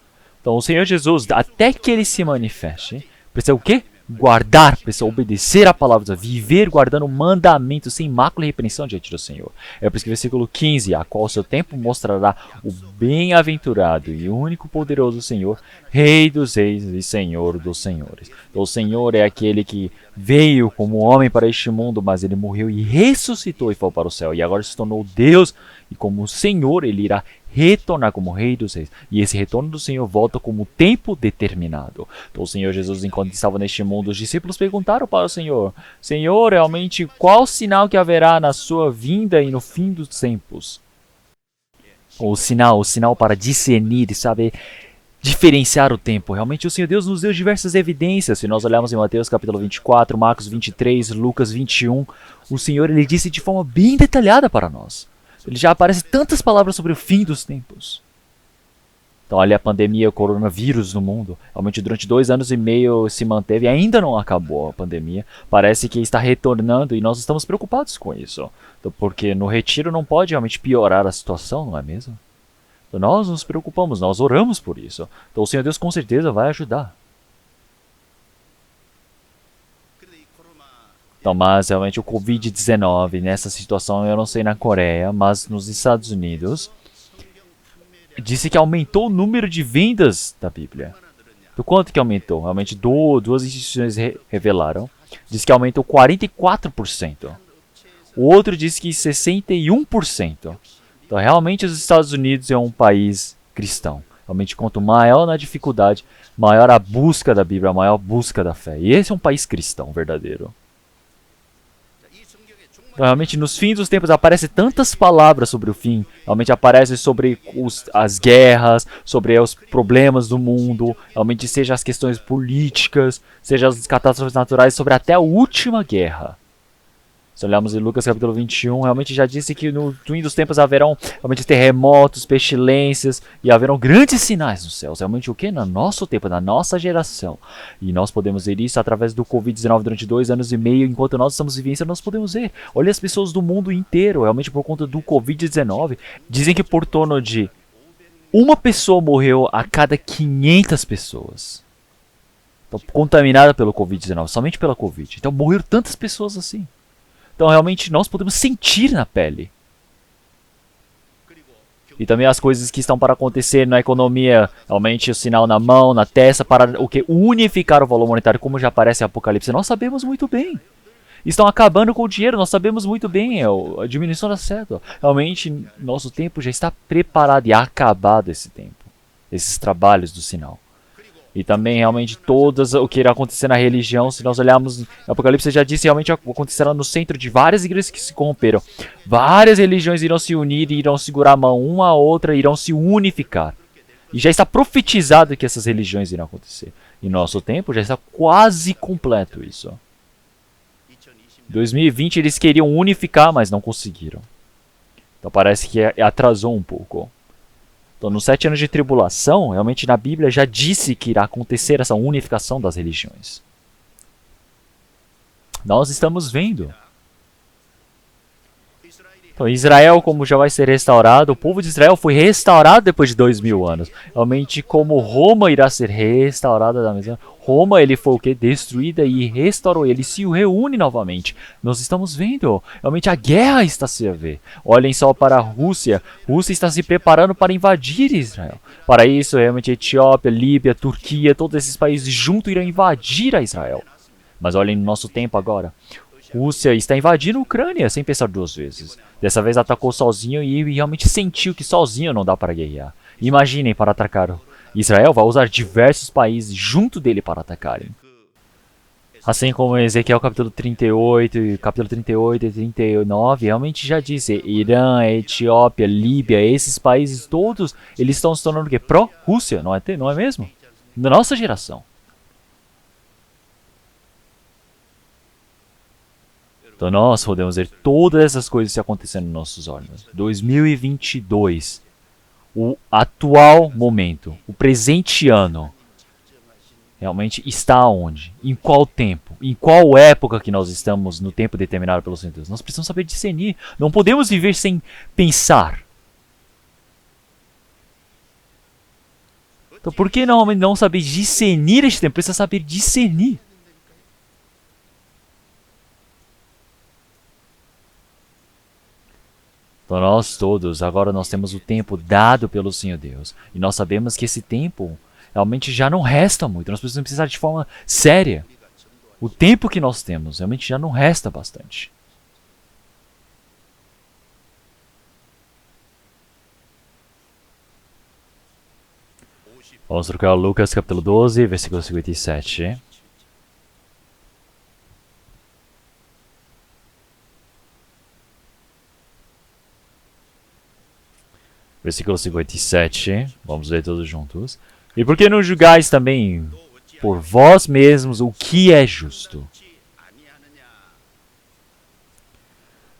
Então o Senhor Jesus, até que ele se manifeste, precisa o quê? Guardar, precisa obedecer a palavra, viver guardando o mandamento sem mácula e repreensão diante do Senhor. É por isso que versículo 15, a qual seu tempo mostrará o bem-aventurado e único poderoso Senhor, Rei dos reis e Senhor dos senhores. Então o Senhor é aquele que veio como homem para este mundo, mas ele morreu e ressuscitou e foi para o céu. E agora se tornou Deus e como Senhor ele irá retornar como Rei dos reis. E esse retorno do Senhor volta como tempo determinado. Então o Senhor Jesus, enquanto estava neste mundo, os discípulos perguntaram para o Senhor: Senhor, realmente qual sinal que haverá na sua vinda e no fim dos tempos? O sinal para discernir e saber diferenciar o tempo. Realmente o Senhor Deus nos deu diversas evidências. Se nós olharmos em Mateus capítulo 24, Marcos 23, Lucas 21, o Senhor ele disse de forma bem detalhada para nós. Ele já aparece tantas palavras sobre o fim dos tempos. Então, olha a pandemia, o coronavírus no mundo. Realmente, durante 2 anos e meio se manteve e ainda não acabou a pandemia. Parece que está retornando e nós estamos preocupados com isso. Então, porque no retiro não pode realmente piorar a situação, não é mesmo? Então, nós nos preocupamos, nós oramos por isso. Então, o Senhor Deus com certeza vai ajudar. Então, mas realmente o Covid-19, nessa situação, eu não sei na Coreia, mas nos Estados Unidos, disse que aumentou o número de vendas da Bíblia. Do quanto que aumentou? Realmente duas instituições revelaram. Diz que aumentou 44%. O outro disse que 61%. Então, realmente os Estados Unidos é um país cristão. Realmente, quanto maior na dificuldade, maior a busca da Bíblia, maior a busca da fé. E esse é um país cristão verdadeiro. Então, realmente, nos fins dos tempos aparecem tantas palavras sobre o fim. Realmente aparece sobre as guerras, sobre os problemas do mundo. Realmente, seja as questões políticas, seja as catástrofes naturais, sobre até a última guerra. Se olharmos em Lucas capítulo 21, realmente já disse que no fim dos tempos haverão realmente terremotos, pestilências e haverão grandes sinais nos céus. Realmente o que? No nosso tempo, na nossa geração. E nós podemos ver isso através do Covid-19 durante 2 anos e meio. Enquanto nós estamos vivendo, nós podemos ver. Olha as pessoas do mundo inteiro, realmente por conta do Covid-19. Dizem que por torno de uma pessoa morreu a cada 500 pessoas. Então, contaminada pelo Covid-19, somente pela Covid. Então morreram tantas pessoas assim. Então, realmente, nós podemos sentir na pele. E também as coisas que estão para acontecer na economia. Realmente, o sinal na mão, na testa, para o que? Unificar o valor monetário, como já aparece em Apocalipse. Nós sabemos muito bem. Estão acabando com o dinheiro, nós sabemos muito bem. A diminuição da cédula. Realmente, nosso tempo já está preparado e acabado esse tempo. Esses trabalhos do sinal. E também realmente todas o que irá acontecer na religião, se nós olharmos, Apocalipse já disse, realmente acontecerá no centro de várias igrejas que se corromperam. Várias religiões irão se unir, irão segurar a mão uma a outra, irão se unificar. E já está profetizado que essas religiões irão acontecer. Em nosso tempo já está quase completo isso. Em 2020 eles queriam unificar, mas não conseguiram. Então parece que atrasou um pouco. Então, nos 7 anos de tribulação, realmente na Bíblia já disse que irá acontecer essa unificação das religiões. Nós estamos vendo. Então, Israel, como já vai ser restaurado, o povo de Israel foi restaurado depois de 2000 anos. Realmente, como Roma irá ser restaurada da mesma. Roma, ele foi o que? Destruída e restaurou. Ele se reúne novamente. Nós estamos vendo. Realmente, a guerra está se a ver. Olhem só para a Rússia. A Rússia está se preparando para invadir Israel. Para isso, realmente, Etiópia, Líbia, Turquia, todos esses países juntos irão invadir a Israel. Mas olhem no nosso tempo agora. Rússia está invadindo a Ucrânia sem pensar duas vezes. Dessa vez atacou sozinho e realmente sentiu que sozinho não dá para guerrear. Imaginem para atacar. Israel vai usar diversos países junto dele para atacarem. Assim como Ezequiel capítulo 38 e 39 realmente já disse, Irã, Etiópia, Líbia, esses países todos, eles estão se tornando o quê? Pró-Rússia, não é mesmo? Da nossa geração. Então nós podemos ver todas essas coisas acontecendo nos nossos olhos. 2022, o atual momento, o presente ano, realmente está onde? Em qual tempo? Em qual época que nós estamos no tempo determinado pelo Senhor Deus? Nós precisamos saber discernir. Não podemos viver sem pensar. Então por que não saber discernir este tempo? Precisa saber discernir. Então nós todos, agora nós temos o tempo dado pelo Senhor Deus. E nós sabemos que esse tempo realmente já não resta muito. Nós precisamos pensar de forma séria. O tempo que nós temos realmente já não resta bastante. Vamos trocar Lucas capítulo 12, versículo 57. Versículo 57, vamos ler todos juntos. E por que não julgais também por vós mesmos o que é justo?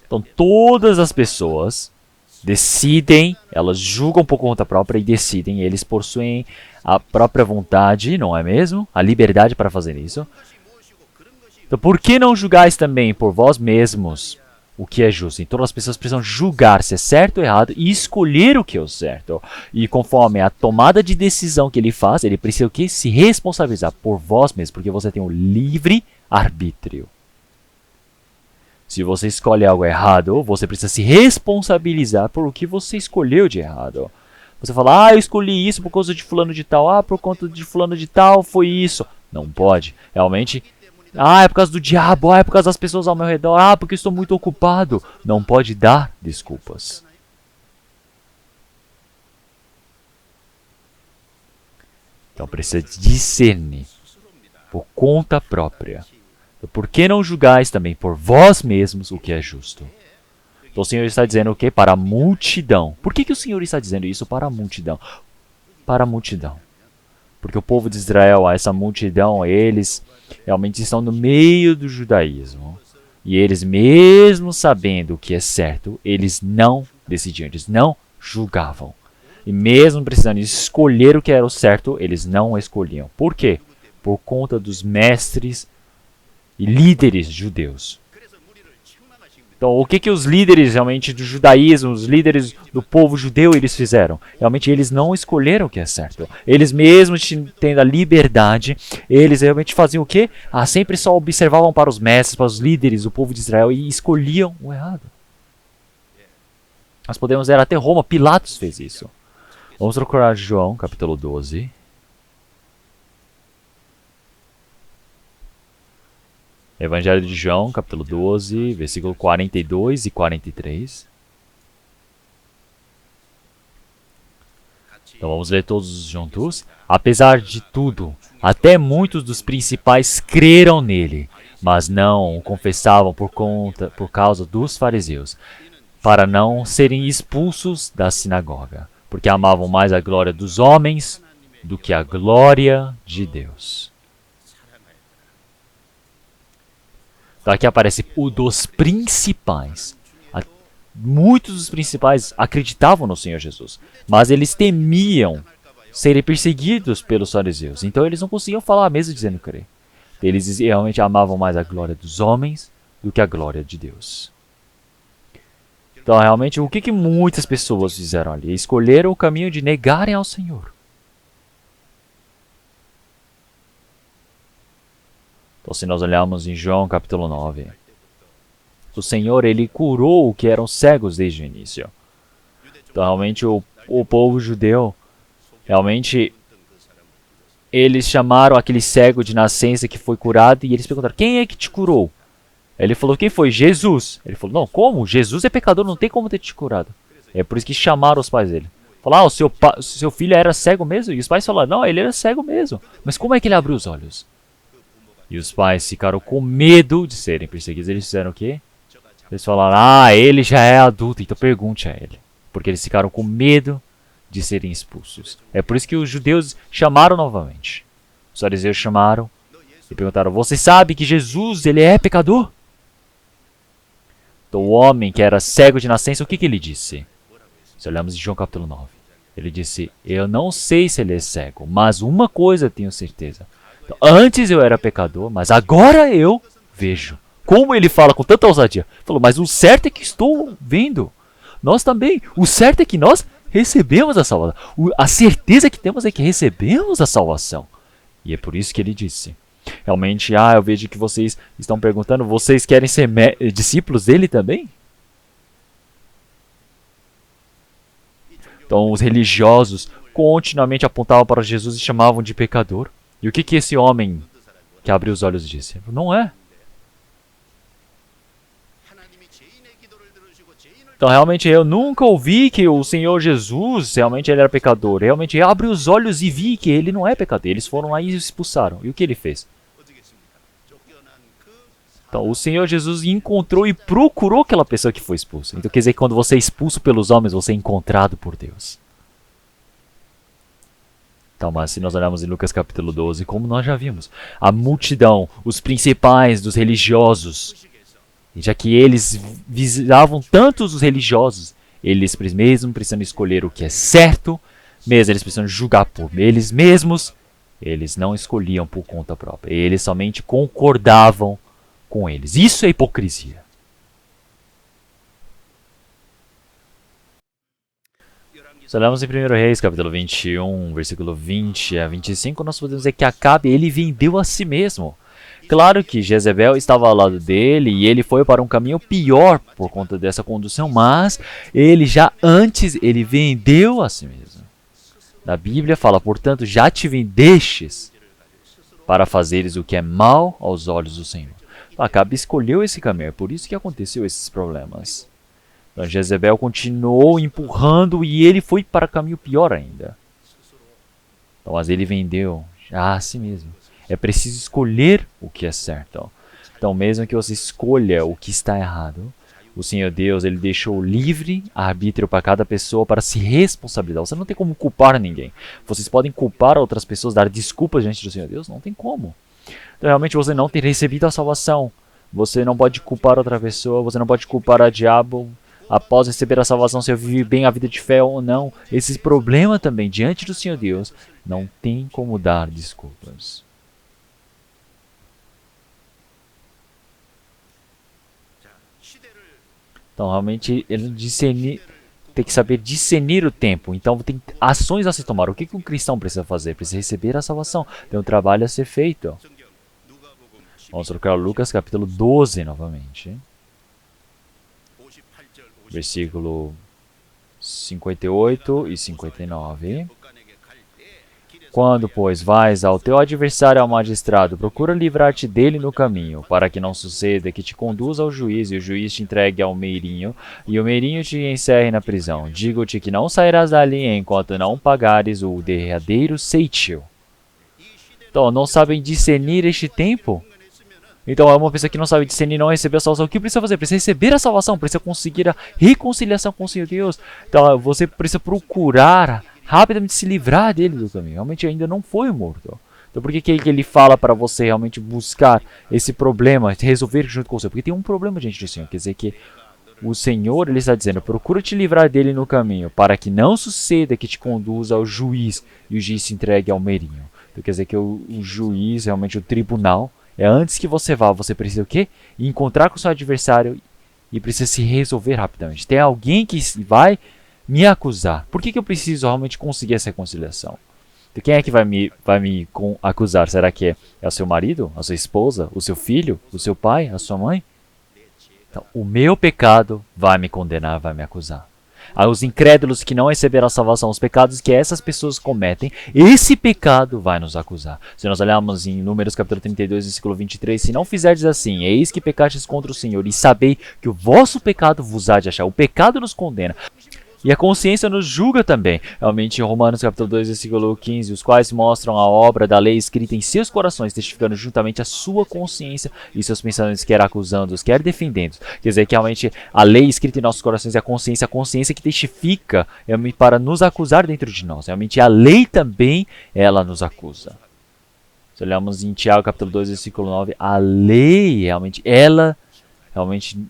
Então todas as pessoas decidem, elas julgam por conta própria e decidem, eles possuem a própria vontade, não é mesmo? A liberdade para fazer isso. Então por que não julgais também por vós mesmos o que é justo? Então as pessoas precisam julgar se é certo ou errado e escolher o que é o certo. E conforme a tomada de decisão que ele faz, ele precisa o quê? Se responsabilizar por vós mesmos, porque você tem o livre arbítrio. Se você escolhe algo errado, você precisa se responsabilizar por o que você escolheu de errado. Você fala, eu escolhi isso por causa de fulano de tal, por conta de fulano de tal, foi isso. Não pode. Realmente, é por causa do diabo, é por causa das pessoas ao meu redor, porque estou muito ocupado. Não pode dar desculpas. Então precisa discernir por conta própria. Por que não julgais também por vós mesmos o que é justo? Então o Senhor está dizendo o quê? Para a multidão. Por que o Senhor está dizendo isso para a multidão? Para a multidão. Porque o povo de Israel, essa multidão, eles realmente estão no meio do judaísmo. E eles, mesmo sabendo o que é certo, eles não decidiam, eles não julgavam. E mesmo precisando escolher o que era o certo, eles não escolhiam. Por quê? Por conta dos mestres e líderes judeus. Então, o que os líderes realmente do judaísmo, os líderes do povo judeu, eles fizeram? Realmente, eles não escolheram o que é certo. Eles mesmos tendo a liberdade, eles realmente faziam o quê? Sempre só observavam para os mestres, para os líderes do povo de Israel e escolhiam o errado. Nós podemos ver até Roma, Pilatos fez isso. Vamos procurar João, capítulo 12. Evangelho de João, capítulo 12, versículo 42 e 43. Então vamos ler todos juntos. Apesar de tudo, até muitos dos principais creram nele, mas não o confessavam por causa dos fariseus, para não serem expulsos da sinagoga, porque amavam mais a glória dos homens do que a glória de Deus. Então aqui aparece o dos principais. Muitos dos principais acreditavam no Senhor Jesus, mas eles temiam serem perseguidos pelos fariseus. Então eles não conseguiam falar mesmo dizendo crer. Eles realmente amavam mais a glória dos homens do que a glória de Deus. Então, realmente, o que muitas pessoas fizeram ali? Escolheram o caminho de negarem ao Senhor. Então, se nós olharmos em João capítulo 9, o Senhor, ele curou o que eram cegos desde o início. Então, realmente, o povo judeu, realmente, eles chamaram aquele cego de nascença que foi curado e eles perguntaram, quem é que te curou? Ele falou, quem foi? Jesus. Ele falou, não, como? Jesus é pecador, não tem como ter te curado. É por isso que chamaram os pais dele. Falaram, o seu filho era cego mesmo? E os pais falaram, não, ele era cego mesmo. Mas como é que ele abriu os olhos? E os pais ficaram com medo de serem perseguidos. Eles fizeram o quê? Eles falaram, ele já é adulto, então pergunte a ele. Porque eles ficaram com medo de serem expulsos. É por isso que os judeus chamaram novamente. Os fariseus chamaram e perguntaram, você sabe que Jesus, ele é pecador? Então o homem que era cego de nascença, o que ele disse? Se olharmos em João capítulo 9. Ele disse, eu não sei se ele é cego, mas uma coisa eu tenho certeza. Então, antes eu era pecador, mas agora eu vejo. Como ele fala com tanta ousadia? Falou, mas o certo é que estou vendo. Nós também. O certo é que nós recebemos a salvação. A certeza que temos é que recebemos a salvação. E é por isso que ele disse. Realmente, eu vejo que vocês estão perguntando, vocês querem ser discípulos dele também? Então, os religiosos continuamente apontavam para Jesus e chamavam de pecador. E o que esse homem que abriu os olhos disse? Não é. Então, realmente, eu nunca ouvi que o Senhor Jesus, realmente, ele era pecador. Realmente, eu abri os olhos e vi que ele não é pecador. Eles foram lá e o expulsaram. E o que ele fez? Então, o Senhor Jesus encontrou e procurou aquela pessoa que foi expulsa. Então, quer dizer que quando você é expulso pelos homens, você é encontrado por Deus. Então, mas se nós olharmos em Lucas capítulo 12, como nós já vimos, a multidão, os principais dos religiosos, já que eles visavam tanto os religiosos, eles mesmo precisam escolher o que é certo, mesmo eles precisam julgar por eles mesmos, eles não escolhiam por conta própria, eles somente concordavam com eles. Isso é hipocrisia. Se olharmos em 1 Reis, capítulo 21, versículo 20 a 25, nós podemos dizer que Acabe, ele vendeu a si mesmo. Claro que Jezebel estava ao lado dele e ele foi para um caminho pior por conta dessa condução, mas ele já antes, ele vendeu a si mesmo. Na Bíblia fala, portanto, já te vendestes para fazeres o que é mal aos olhos do Senhor. Acabe escolheu esse caminho, é por isso que aconteceu esses problemas. Então Jezebel continuou empurrando e ele foi para o caminho pior ainda. Então, mas ele vendeu já a si mesmo. É preciso escolher o que é certo. Então, mesmo que você escolha o que está errado, o Senhor Deus, ele deixou livre arbítrio para cada pessoa para se responsabilizar. Você não tem como culpar ninguém. Vocês podem culpar outras pessoas, dar desculpas diante do Senhor Deus? Não tem como. Então, realmente, você não tem recebido a salvação. Você não pode culpar outra pessoa, você não pode culpar a diabo. Após receber a salvação, se eu vive bem a vida de fé ou não. Esse problema também, diante do Senhor Deus, não tem como dar desculpas. Então, realmente, ele tem que saber discernir o tempo. Então, tem ações a se tomar. O que um cristão precisa fazer? Precisa receber a salvação. Tem um trabalho a ser feito. Vamos trocar Lucas capítulo 12 novamente. Versículo 58 e 59. Quando, pois, vais ao teu adversário ao magistrado, procura livrar-te dele no caminho, para que não suceda que te conduza ao juiz, e o juiz te entregue ao meirinho, e o meirinho te encerre na prisão. Digo-te que não sairás dali enquanto não pagares o derradeiro ceitil. Então, não sabem discernir este tempo? Então, é uma pessoa que não sabe discernir, não recebeu a salvação. O que precisa fazer? Precisa receber a salvação, precisa conseguir a reconciliação com o Senhor Deus. Então, você precisa procurar rapidamente se livrar dele do caminho. Realmente ainda não foi morto. Então por que ele fala para você realmente buscar esse problema, resolver junto com você? Porque tem um problema diante do Senhor. Quer dizer que o Senhor, ele está dizendo, procura te livrar dele no caminho, para que não suceda que te conduza ao juiz e o juiz se entregue ao meirinho. Então quer dizer que o juiz, realmente o tribunal, é antes que você vá, você precisa o quê? Encontrar com o seu adversário e precisa se resolver rapidamente. Tem alguém que vai me acusar. Por que eu preciso realmente conseguir essa reconciliação? Então, quem é que vai me acusar? Será que é o seu marido, a sua esposa, o seu filho, o seu pai, a sua mãe? Então, o meu pecado vai me condenar, vai me acusar. Os incrédulos que não receberam a salvação, os pecados que essas pessoas cometem, esse pecado vai nos acusar. Se nós olharmos em Números capítulo 32, versículo 23, se não fizerdes assim, eis que pecastes contra o Senhor, e sabei que o vosso pecado vos há de achar. O pecado nos condena. E a consciência nos julga também. Realmente em Romanos capítulo 2, versículo 15, os quais mostram a obra da lei escrita em seus corações, testificando juntamente a sua consciência e seus pensamentos, quer acusando-os, quer defendendo-os. Quer dizer que realmente a lei escrita em nossos corações é a consciência que testifica para nos acusar dentro de nós. Realmente a lei também, ela nos acusa. Se olharmos em Tiago capítulo 2, versículo 9, a lei ela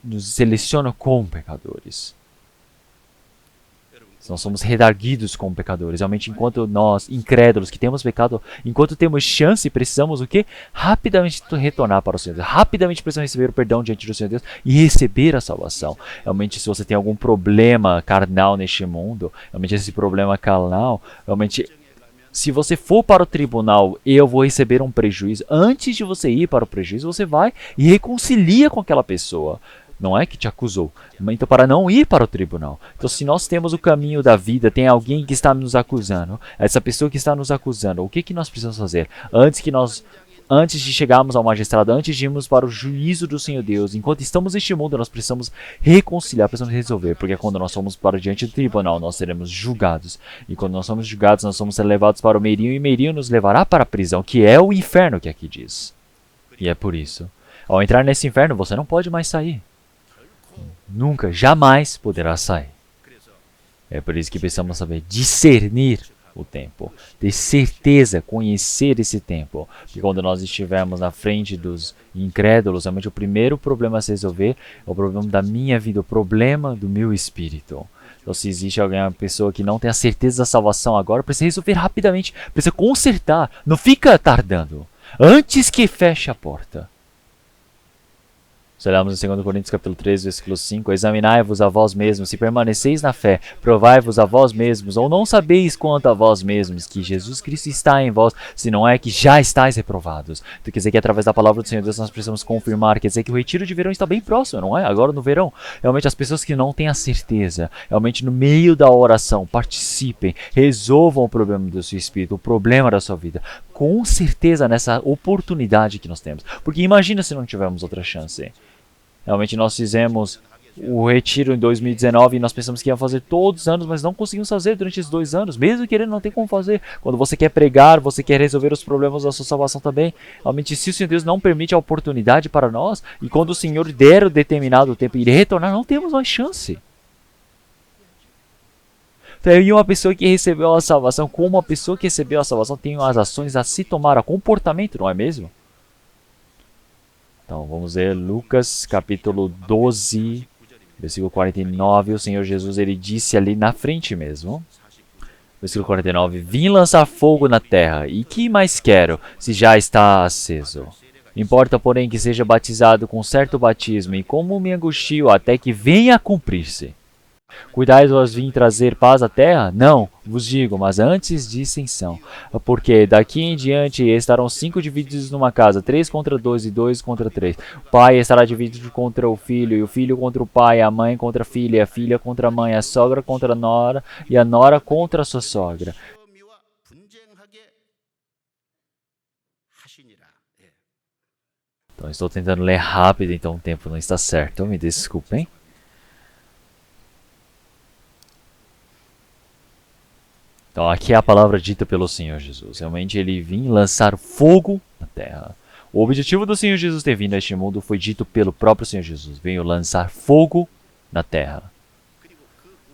nos seleciona como pecadores. Nós somos redarguidos como pecadores. Realmente, enquanto nós, incrédulos, que temos pecado, enquanto temos chance, precisamos o quê? Rapidamente retornar para o Senhor Deus. Rapidamente precisamos receber o perdão diante do Senhor Deus e receber a salvação. Realmente, se você tem algum problema carnal neste mundo, realmente esse problema carnal, realmente, se você for para o tribunal, eu vou receber um prejuízo. Antes de você ir para o prejuízo, você vai e reconcilia com aquela pessoa. Não é que te acusou. Então, para não ir para o tribunal. Então, se nós temos o caminho da vida, tem alguém que está nos acusando, essa pessoa que está nos acusando, o que nós precisamos fazer? Antes de chegarmos ao magistrado, antes de irmos para o juízo do Senhor Deus, enquanto estamos neste mundo, nós precisamos reconciliar, precisamos resolver, porque quando nós somos para diante do tribunal, nós seremos julgados. E quando nós somos julgados, nós somos levados para o meirinho, e o meirinho nos levará para a prisão, que é o inferno que aqui diz. E é por isso, ao entrar nesse inferno, você não pode mais sair. Nunca, jamais poderá sair. É por isso que precisamos saber discernir o tempo, ter certeza, conhecer esse tempo. Porque quando nós estivermos na frente dos incrédulos, realmente o primeiro problema a se resolver é o problema da minha vida, o problema do meu espírito. Então, se existe uma pessoa que não tem a certeza da salvação agora, precisa resolver rapidamente, precisa consertar, não fica tardando, antes que feche a porta. Se olharmos em 2 Coríntios capítulo 13, versículo 5, examinai-vos a vós mesmos, se permaneceis na fé, provai-vos a vós mesmos, ou não sabeis quanto a vós mesmos, que Jesus Cristo está em vós, se não é que já estáis reprovados. Então quer dizer que através da palavra do Senhor Deus nós precisamos confirmar, quer dizer que o retiro de verão está bem próximo, não é? Agora no verão. Realmente as pessoas que não têm a certeza, realmente no meio da oração, participem, resolvam o problema do seu espírito, o problema da sua vida, com certeza nessa oportunidade que nós temos. Porque imagina se não tivermos outra chance. Realmente nós fizemos o retiro em 2019 e nós pensamos que ia fazer todos os anos, mas não conseguimos fazer durante esses 2 anos, mesmo querendo não tem como fazer. Quando você quer pregar, você quer resolver os problemas da sua salvação também. Realmente, se o Senhor Deus não permite a oportunidade para nós, e quando o Senhor der o determinado tempo e retornar, não temos mais chance. Então, e uma pessoa que recebeu a salvação, como uma pessoa que recebeu a salvação tem as ações a se tomar, a comportamento, não é mesmo? Então, vamos ver Lucas capítulo 12, versículo 49. O Senhor Jesus, ele disse ali na frente mesmo. Versículo 49. Vim lançar fogo na terra, e que mais quero, se já está aceso? Importa, porém, que seja batizado com certo batismo, e como me angustio até que venha a cumprir-se. Cuidai-vos, vim trazer paz à terra? Não, vos digo, mas antes dissensão. Porque daqui em diante estarão 5 divididos numa casa, 3 contra 2 e 2 contra 3. O pai estará dividido contra o filho, e o filho contra o pai, a mãe contra a filha contra a mãe, a sogra contra a nora, e a nora contra a sua sogra. Então, estou tentando ler rápido, então o tempo não está certo. Me desculpem. Então, aqui é a palavra dita pelo Senhor Jesus. Realmente, ele vinha lançar fogo na terra. O objetivo do Senhor Jesus ter vindo a este mundo foi dito pelo próprio Senhor Jesus. Veio lançar fogo na terra.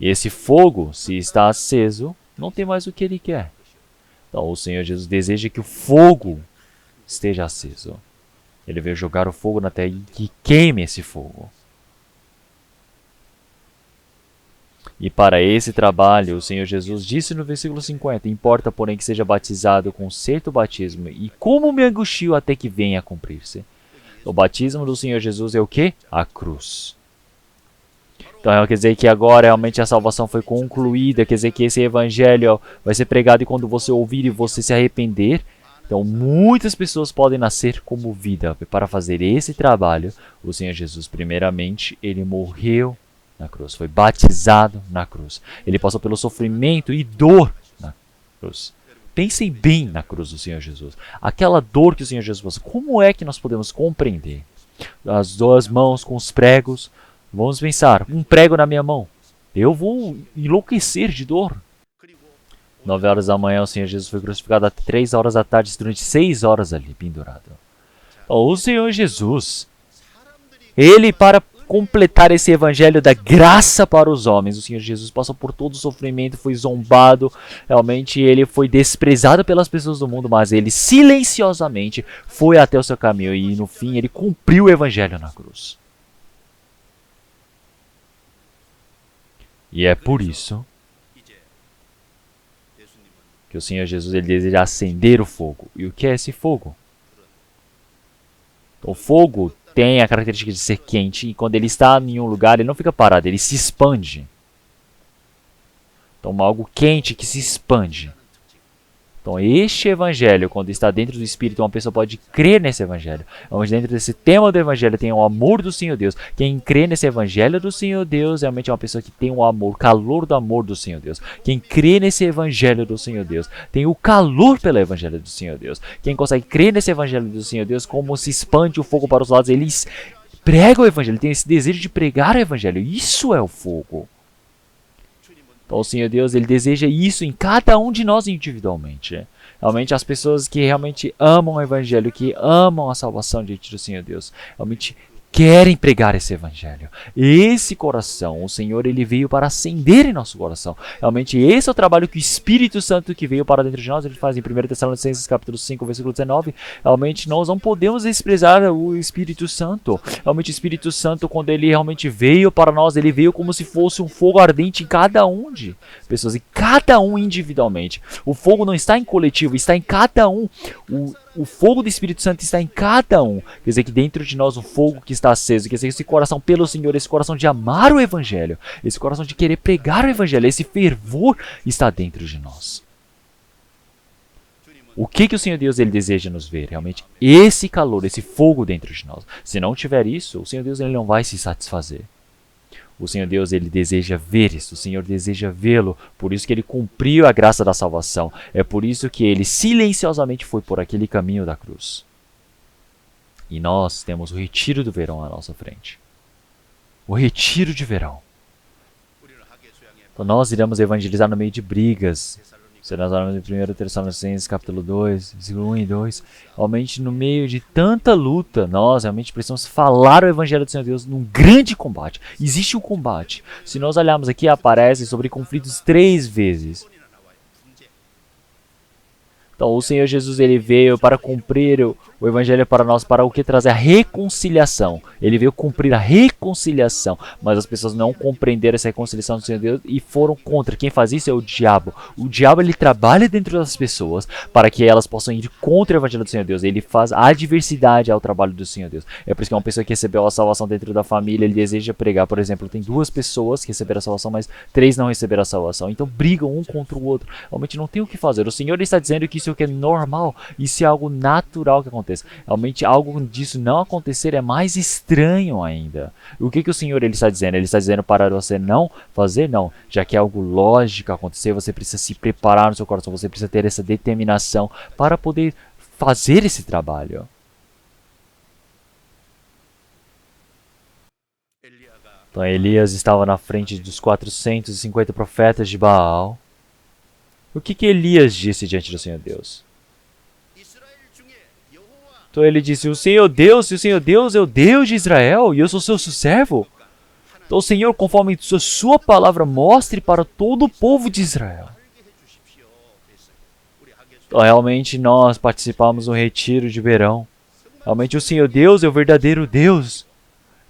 E esse fogo, se está aceso, não tem mais o que ele quer. Então, o Senhor Jesus deseja que o fogo esteja aceso. Ele veio jogar o fogo na terra e que queime esse fogo. E para esse trabalho, o Senhor Jesus disse no versículo 50, importa, porém, que seja batizado com certo batismo, e como me angustio até que venha a cumprir-se. O batismo do Senhor Jesus é o quê? A cruz. Então quer dizer que agora realmente a salvação foi concluída, quer dizer que esse evangelho vai ser pregado e quando você ouvir e você se arrepender, então muitas pessoas podem nascer como vida. Para fazer esse trabalho, o Senhor Jesus, primeiramente, ele morreu na cruz, foi batizado na cruz. Ele passou pelo sofrimento e dor na cruz. Pensem bem na cruz do Senhor Jesus. Aquela dor que o Senhor Jesus passou, como é que nós podemos compreender? As duas mãos com os pregos. Vamos pensar, um prego na minha mão. Eu vou enlouquecer de dor. 9 horas da manhã o Senhor Jesus foi crucificado até 3 horas da tarde, durante 6 horas ali, pendurado. O Senhor Jesus, ele para completar esse evangelho da graça para os homens, o Senhor Jesus passou por todo o sofrimento, foi zombado, realmente ele foi desprezado pelas pessoas do mundo, mas ele silenciosamente foi até o seu caminho e no fim ele cumpriu o evangelho na cruz. E é por isso que o Senhor Jesus ele deseja acender o fogo. E o que é esse fogo? O fogo tem a característica de ser quente e quando ele está em um lugar, ele não fica parado, ele se expande. Então, algo quente que se expande. Então, este evangelho, quando está dentro do Espírito, uma pessoa pode crer nesse evangelho. Onde dentro desse tema do evangelho tem o amor do Senhor Deus. Quem crê nesse evangelho do Senhor Deus, realmente é uma pessoa que tem o amor, o calor do amor do Senhor Deus. Quem crê nesse evangelho do Senhor Deus, tem o calor pelo evangelho do Senhor Deus. Quem consegue crer nesse evangelho do Senhor Deus, como se expande o fogo para os lados, eles pregam o evangelho, tem esse desejo de pregar o evangelho. Isso é o fogo. Então o Senhor Deus, ele deseja isso em cada um de nós individualmente. Realmente as pessoas que realmente amam o evangelho, que amam a salvação diante do Senhor Deus, realmente querem pregar esse evangelho. Esse coração, o Senhor, ele veio para acender em nosso coração. Realmente esse é o trabalho que o Espírito Santo que veio para dentro de nós, ele faz em 1 Tessalonicenses capítulo 5, versículo 19. Realmente nós não podemos desprezar o Espírito Santo. Realmente o Espírito Santo, quando ele realmente veio para nós, ele veio como se fosse um fogo ardente em cada um de pessoas, e cada um individualmente. O fogo não está em coletivo, está em cada um. O fogo do Espírito Santo está em cada um. Quer dizer que dentro de nós o fogo que está aceso, quer dizer esse coração pelo Senhor, esse coração de amar o Evangelho, esse coração de querer pregar o Evangelho, esse fervor está dentro de nós. O que o Senhor Deus ele deseja nos ver? Realmente esse calor, esse fogo dentro de nós. Se não tiver isso, o Senhor Deus ele não vai se satisfazer. O Senhor Deus, ele deseja ver isso, o Senhor deseja vê-lo, por isso que ele cumpriu a graça da salvação. É por isso que ele silenciosamente foi por aquele caminho da cruz. E nós temos o retiro do verão à nossa frente. O retiro de verão. Então nós iremos evangelizar no meio de brigas. Se nós olharmos em 1 Tessalonicenses capítulo 2, versículo 1 e 2, realmente no meio de tanta luta, nós realmente precisamos falar o Evangelho do Senhor Deus num grande combate. Existe um combate. Se nós olharmos aqui, aparece sobre conflitos 3 vezes. Então o Senhor Jesus ele veio para cumprir o Evangelho para nós, para o que trazer a reconciliação. Ele veio cumprir a reconciliação, mas as pessoas não compreenderam essa reconciliação do Senhor Deus e foram contra. Quem faz isso é o diabo. O diabo ele trabalha dentro das pessoas para que elas possam ir contra o Evangelho do Senhor Deus. Ele faz adversidade ao trabalho do Senhor Deus. É por isso que uma pessoa que recebeu a salvação dentro da família, ele deseja pregar. Por exemplo, tem 2 pessoas que receberam a salvação, mas 3 não receberam a salvação. Então brigam um contra o outro. Realmente não tem o que fazer. O Senhor está dizendo que isso é normal, isso é algo natural que aconteça. Realmente algo disso não acontecer é mais estranho ainda. O que o Senhor ele está dizendo? Ele está dizendo para você não fazer? Não. Já que é algo lógico acontecer, você precisa se preparar no seu coração, você precisa ter essa determinação para poder fazer esse trabalho. Então Elias estava na frente dos 450 profetas de Baal. O que Elias disse diante do Senhor Deus? Então ele disse, o Senhor Deus é o Deus de Israel e eu sou seu servo. Então o Senhor, conforme sua palavra, mostre para todo o povo de Israel. Então realmente nós participamos do retiro de verão. Realmente o Senhor Deus é o verdadeiro Deus.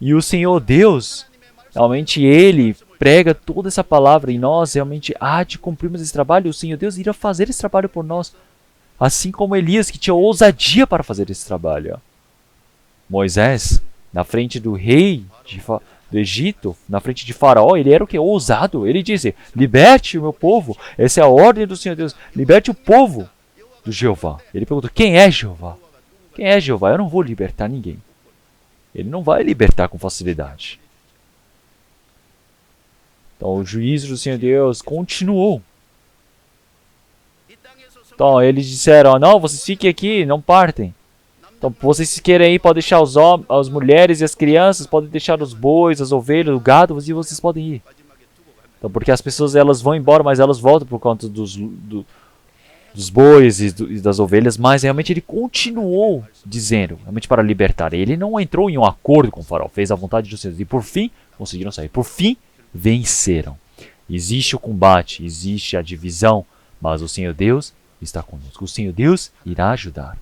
E o Senhor Deus, realmente Ele prega toda essa palavra e nós realmente de cumprirmos esse trabalho. O Senhor Deus irá fazer esse trabalho por nós. Assim como Elias, que tinha ousadia para fazer esse trabalho. Moisés, na frente do rei do Egito, na frente de Faraó, ele era o que? Ousado. Ele disse, liberte o meu povo. Essa é a ordem do Senhor Deus. Liberte o povo do Jeová. Ele perguntou, quem é Jeová? Quem é Jeová? Eu não vou libertar ninguém. Ele não vai libertar com facilidade. Então o juízo do Senhor Deus continuou. Então eles disseram, não, vocês fiquem aqui, não partem. Então, vocês querem ir, podem deixar as mulheres e as crianças, podem deixar os bois, as ovelhas, o gado, e vocês podem ir. Então, porque as pessoas elas vão embora, mas elas voltam por conta dos bois e das ovelhas, mas realmente ele continuou dizendo, realmente para libertar. Ele não entrou em um acordo com o faraó, fez a vontade do Senhor. E por fim, conseguiram sair. Por fim, venceram. Existe o combate, existe a divisão, mas o Senhor Deus está conosco. O Senhor Deus irá ajudar.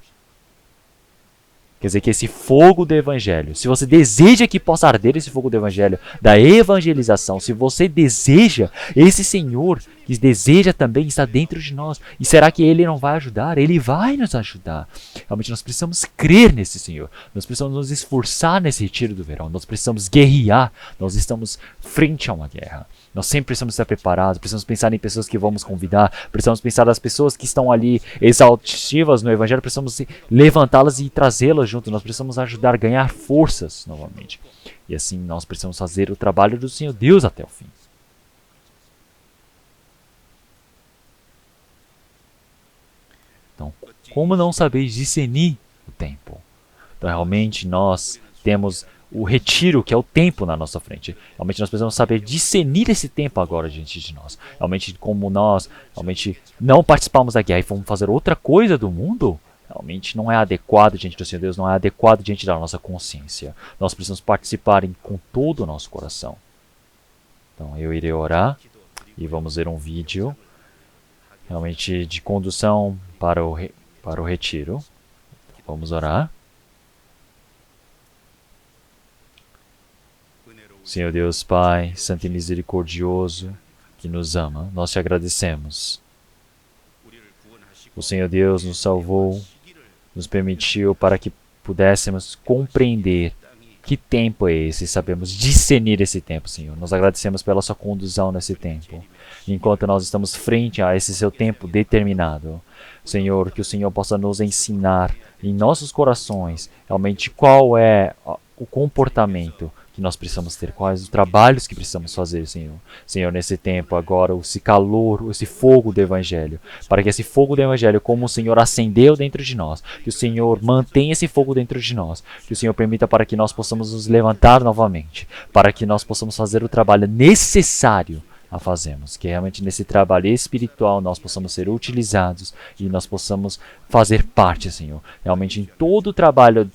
Quer dizer que esse fogo do Evangelho, se você deseja que possa arder esse fogo do Evangelho, da evangelização, se você deseja, esse Senhor que deseja também está dentro de nós. E será que Ele não vai ajudar? Ele vai nos ajudar. Realmente nós precisamos crer nesse Senhor. Nós precisamos nos esforçar nesse retiro do verão. Nós precisamos guerrear. Nós estamos frente a uma guerra. Nós sempre precisamos estar preparados, precisamos pensar em pessoas que vamos convidar, precisamos pensar nas pessoas que estão ali exaltativas no Evangelho, precisamos levantá-las e trazê-las junto, nós precisamos ajudar a ganhar forças novamente. E assim nós precisamos fazer o trabalho do Senhor Deus até o fim. Então, como não sabeis discernir o tempo? Então realmente nós temos o retiro, que é o tempo na nossa frente. Realmente nós precisamos saber discernir esse tempo agora diante de nós. Realmente como nós realmente não participamos da guerra e vamos fazer outra coisa do mundo, realmente não é adequado diante do Senhor Deus, não é adequado diante da nossa consciência. Nós precisamos participar com todo o nosso coração. Então eu irei orar e vamos ver um vídeo realmente de condução para o retiro. Vamos orar. Senhor Deus Pai, Santo e Misericordioso, que nos ama, nós te agradecemos. O Senhor Deus nos salvou, nos permitiu para que pudéssemos compreender que tempo é esse, sabemos discernir esse tempo, Senhor. Nós agradecemos pela sua condução nesse tempo, enquanto nós estamos frente a esse seu tempo determinado. Senhor, que o Senhor possa nos ensinar em nossos corações realmente qual é o comportamento que nós precisamos ter, quais os trabalhos que precisamos fazer, Senhor. Senhor, nesse tempo agora, esse calor, esse fogo do Evangelho, para que esse fogo do Evangelho, como o Senhor acendeu dentro de nós, que o Senhor mantenha esse fogo dentro de nós, que o Senhor permita para que nós possamos nos levantar novamente, para que nós possamos fazer o trabalho necessário a fazermos, que realmente nesse trabalho espiritual nós possamos ser utilizados e nós possamos fazer parte, Senhor, realmente em todo o trabalho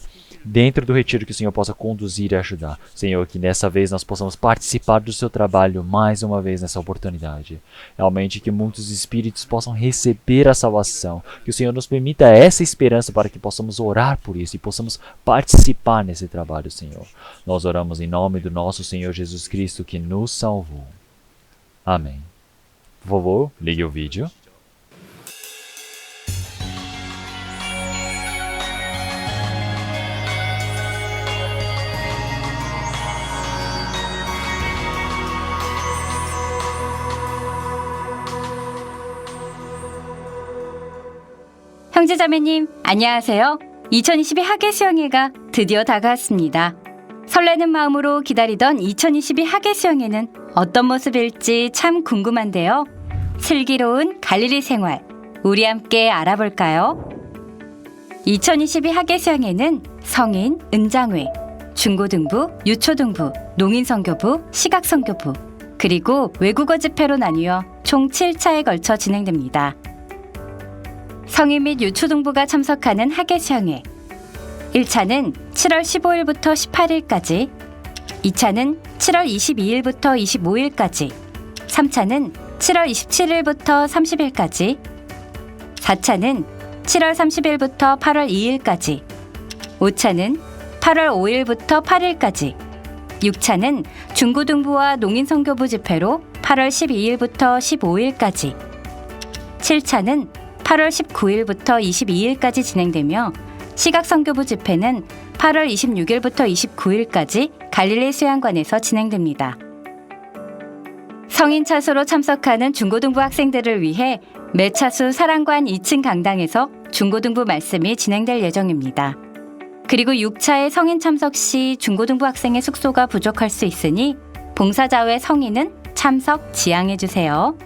dentro do retiro, que o Senhor possa conduzir e ajudar. Senhor, que nessa vez nós possamos participar do seu trabalho mais uma vez nessa oportunidade. Realmente que muitos espíritos possam receber a salvação. Que o Senhor nos permita essa esperança para que possamos orar por isso e possamos participar nesse trabalho, Senhor. Nós oramos em nome do nosso Senhor Jesus Cristo, que nos salvou. Amém. Por favor, ligue o vídeo. 형제자매님, 안녕하세요. 2022 학예수영회가 드디어 다가왔습니다. 설레는 마음으로 기다리던 2022 학예수영회는 어떤 모습일지 참 궁금한데요. 슬기로운 갈릴리 생활, 우리 함께 알아볼까요? 2022 학예수영회는 성인, 은장회, 중고등부, 유초등부, 농인선교부, 시각선교부, 그리고 외국어 집회로 나뉘어 총 7차에 걸쳐 진행됩니다. 성인 및 유초등부가 참석하는 학예수영회 1차는 7월 15일부터 18일까지, 2차는 7월 22일부터 25일까지, 3차는 7월 27일부터 30일까지, 4차는 7월 30일부터 8월 2일까지, 5차는 8월 5일부터 8일까지, 6차는 중고등부와 농인선교부 집회로 8월 12일부터 15일까지, 7차는 8월 19일부터 22일까지 진행되며 시각선교부 집회는 8월 26일부터 29일까지 갈릴리 수양관에서 진행됩니다. 성인 차수로 참석하는 중고등부 학생들을 위해 매 차수 사랑관 2층 강당에서 중고등부 말씀이 진행될 예정입니다. 그리고 6차의 성인 참석 시 중고등부 학생의 숙소가 부족할 수 있으니 봉사자회 성인은 참석 지양해주세요.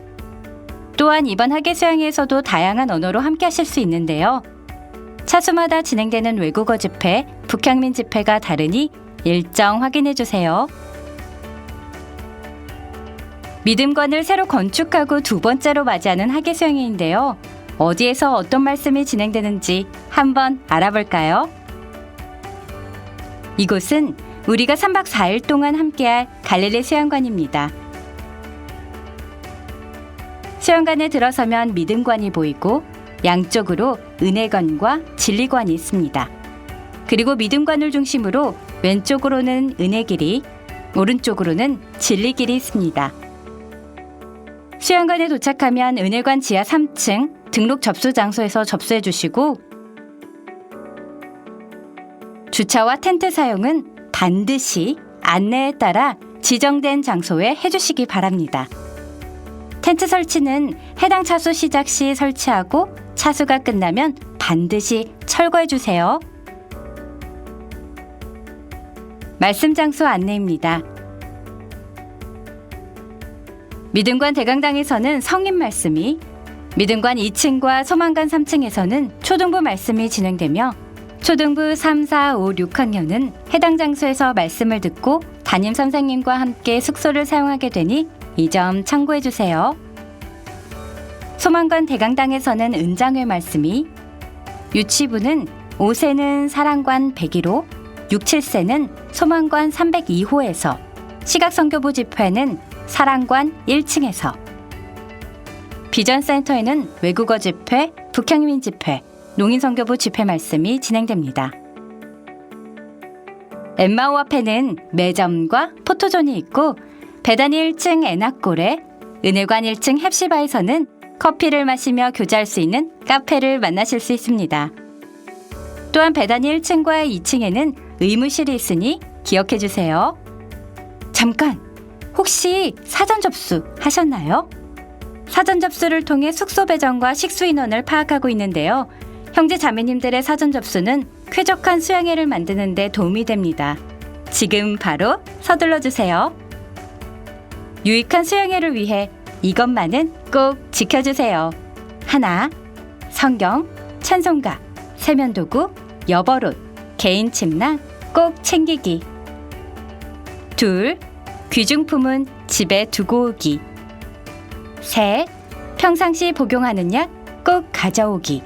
또한 이번 학예수양회에서도 다양한 언어로 함께 하실 수 있는데요. 차수마다 진행되는 외국어 집회, 북향민 집회가 다르니 일정 확인해주세요. 믿음관을 새로 건축하고 두 번째로 맞이하는 학예수양회인데요. 어디에서 어떤 말씀이 진행되는지 한번 알아볼까요? 이곳은 우리가 3박 4일 동안 함께할 갈릴리 수양관입니다. 수양관에 들어서면 믿음관이 보이고 양쪽으로 은혜관과 진리관이 있습니다. 그리고 믿음관을 중심으로 왼쪽으로는 은혜길이, 오른쪽으로는 진리길이 있습니다. 수양관에 도착하면 은혜관 지하 3층 등록 접수 장소에서 접수해 주시고 주차와 텐트 사용은 반드시 안내에 따라 지정된 장소에 해주시기 바랍니다. 텐트 설치는 해당 차수 시작 시 설치하고 차수가 끝나면 반드시 철거해 주세요. 말씀 장소 안내입니다. 믿음관 대강당에서는 성인 말씀이, 믿음관 2층과 소망관 3층에서는 초등부 말씀이 진행되며 초등부 3, 4, 5, 6학년은 해당 장소에서 말씀을 듣고 담임 선생님과 함께 숙소를 사용하게 되니 이 점 참고해 주세요. 소망관 대강당에서는 은장회 말씀이, 유치부는 5세는 사랑관 101호, 6, 7세는 소망관 302호에서, 시각선교부 집회는 사랑관 1층에서, 비전센터에는 외국어 집회, 북향민 집회, 농인선교부 집회 말씀이 진행됩니다. 엠마오 앞에는 매점과 포토존이 있고 배단위 1층 애낙골에 은혜관 1층 햅시바에서는 커피를 마시며 교제할 수 있는 카페를 만나실 수 있습니다. 또한 배단위 1층과 2층에는 의무실이 있으니 기억해 주세요. 잠깐! 혹시 사전 접수 하셨나요? 사전 접수를 통해 숙소 배정과 식수 인원을 파악하고 있는데요. 형제 자매님들의 사전 접수는 쾌적한 수양회를 만드는 데 도움이 됩니다. 지금 바로 서둘러 주세요. 유익한 수양회를 위해 이것만은 꼭 지켜주세요. 하나, 성경, 찬송가, 세면도구, 여벌옷, 개인 침낭 꼭 챙기기. 둘, 귀중품은 집에 두고 오기. 셋, 평상시 복용하는 약 꼭 가져오기.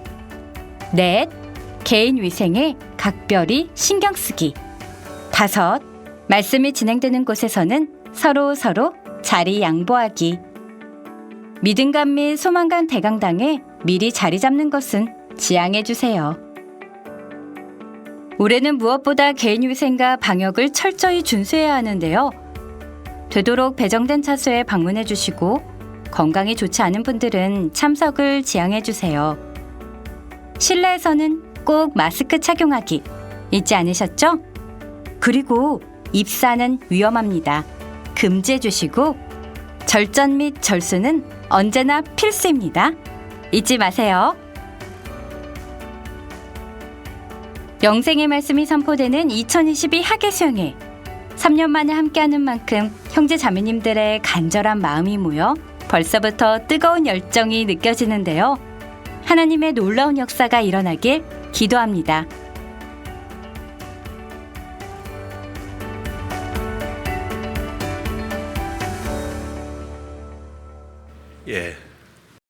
넷, 개인 위생에 각별히 신경 쓰기. 다섯, 말씀이 진행되는 곳에서는 서로 자리 양보하기. 믿음관 및 소망관 대강당에 미리 자리 잡는 것은 지양해 주세요. 올해는 무엇보다 개인위생과 방역을 철저히 준수해야 하는데요. 되도록 배정된 차수에 방문해 주시고 건강이 좋지 않은 분들은 참석을 지양해 주세요. 실내에서는 꼭 마스크 착용하기 잊지 않으셨죠? 그리고 입사는 위험합니다. 금지해 주시고 절전 및 절수는 언제나 필수입니다. 잊지 마세요. 영생의 말씀이 선포되는 2022 학예수양회. 3년 만에 함께하는 만큼 형제 자매님들의 간절한 마음이 모여 벌써부터 뜨거운 열정이 느껴지는데요. 하나님의 놀라운 역사가 일어나길 기도합니다.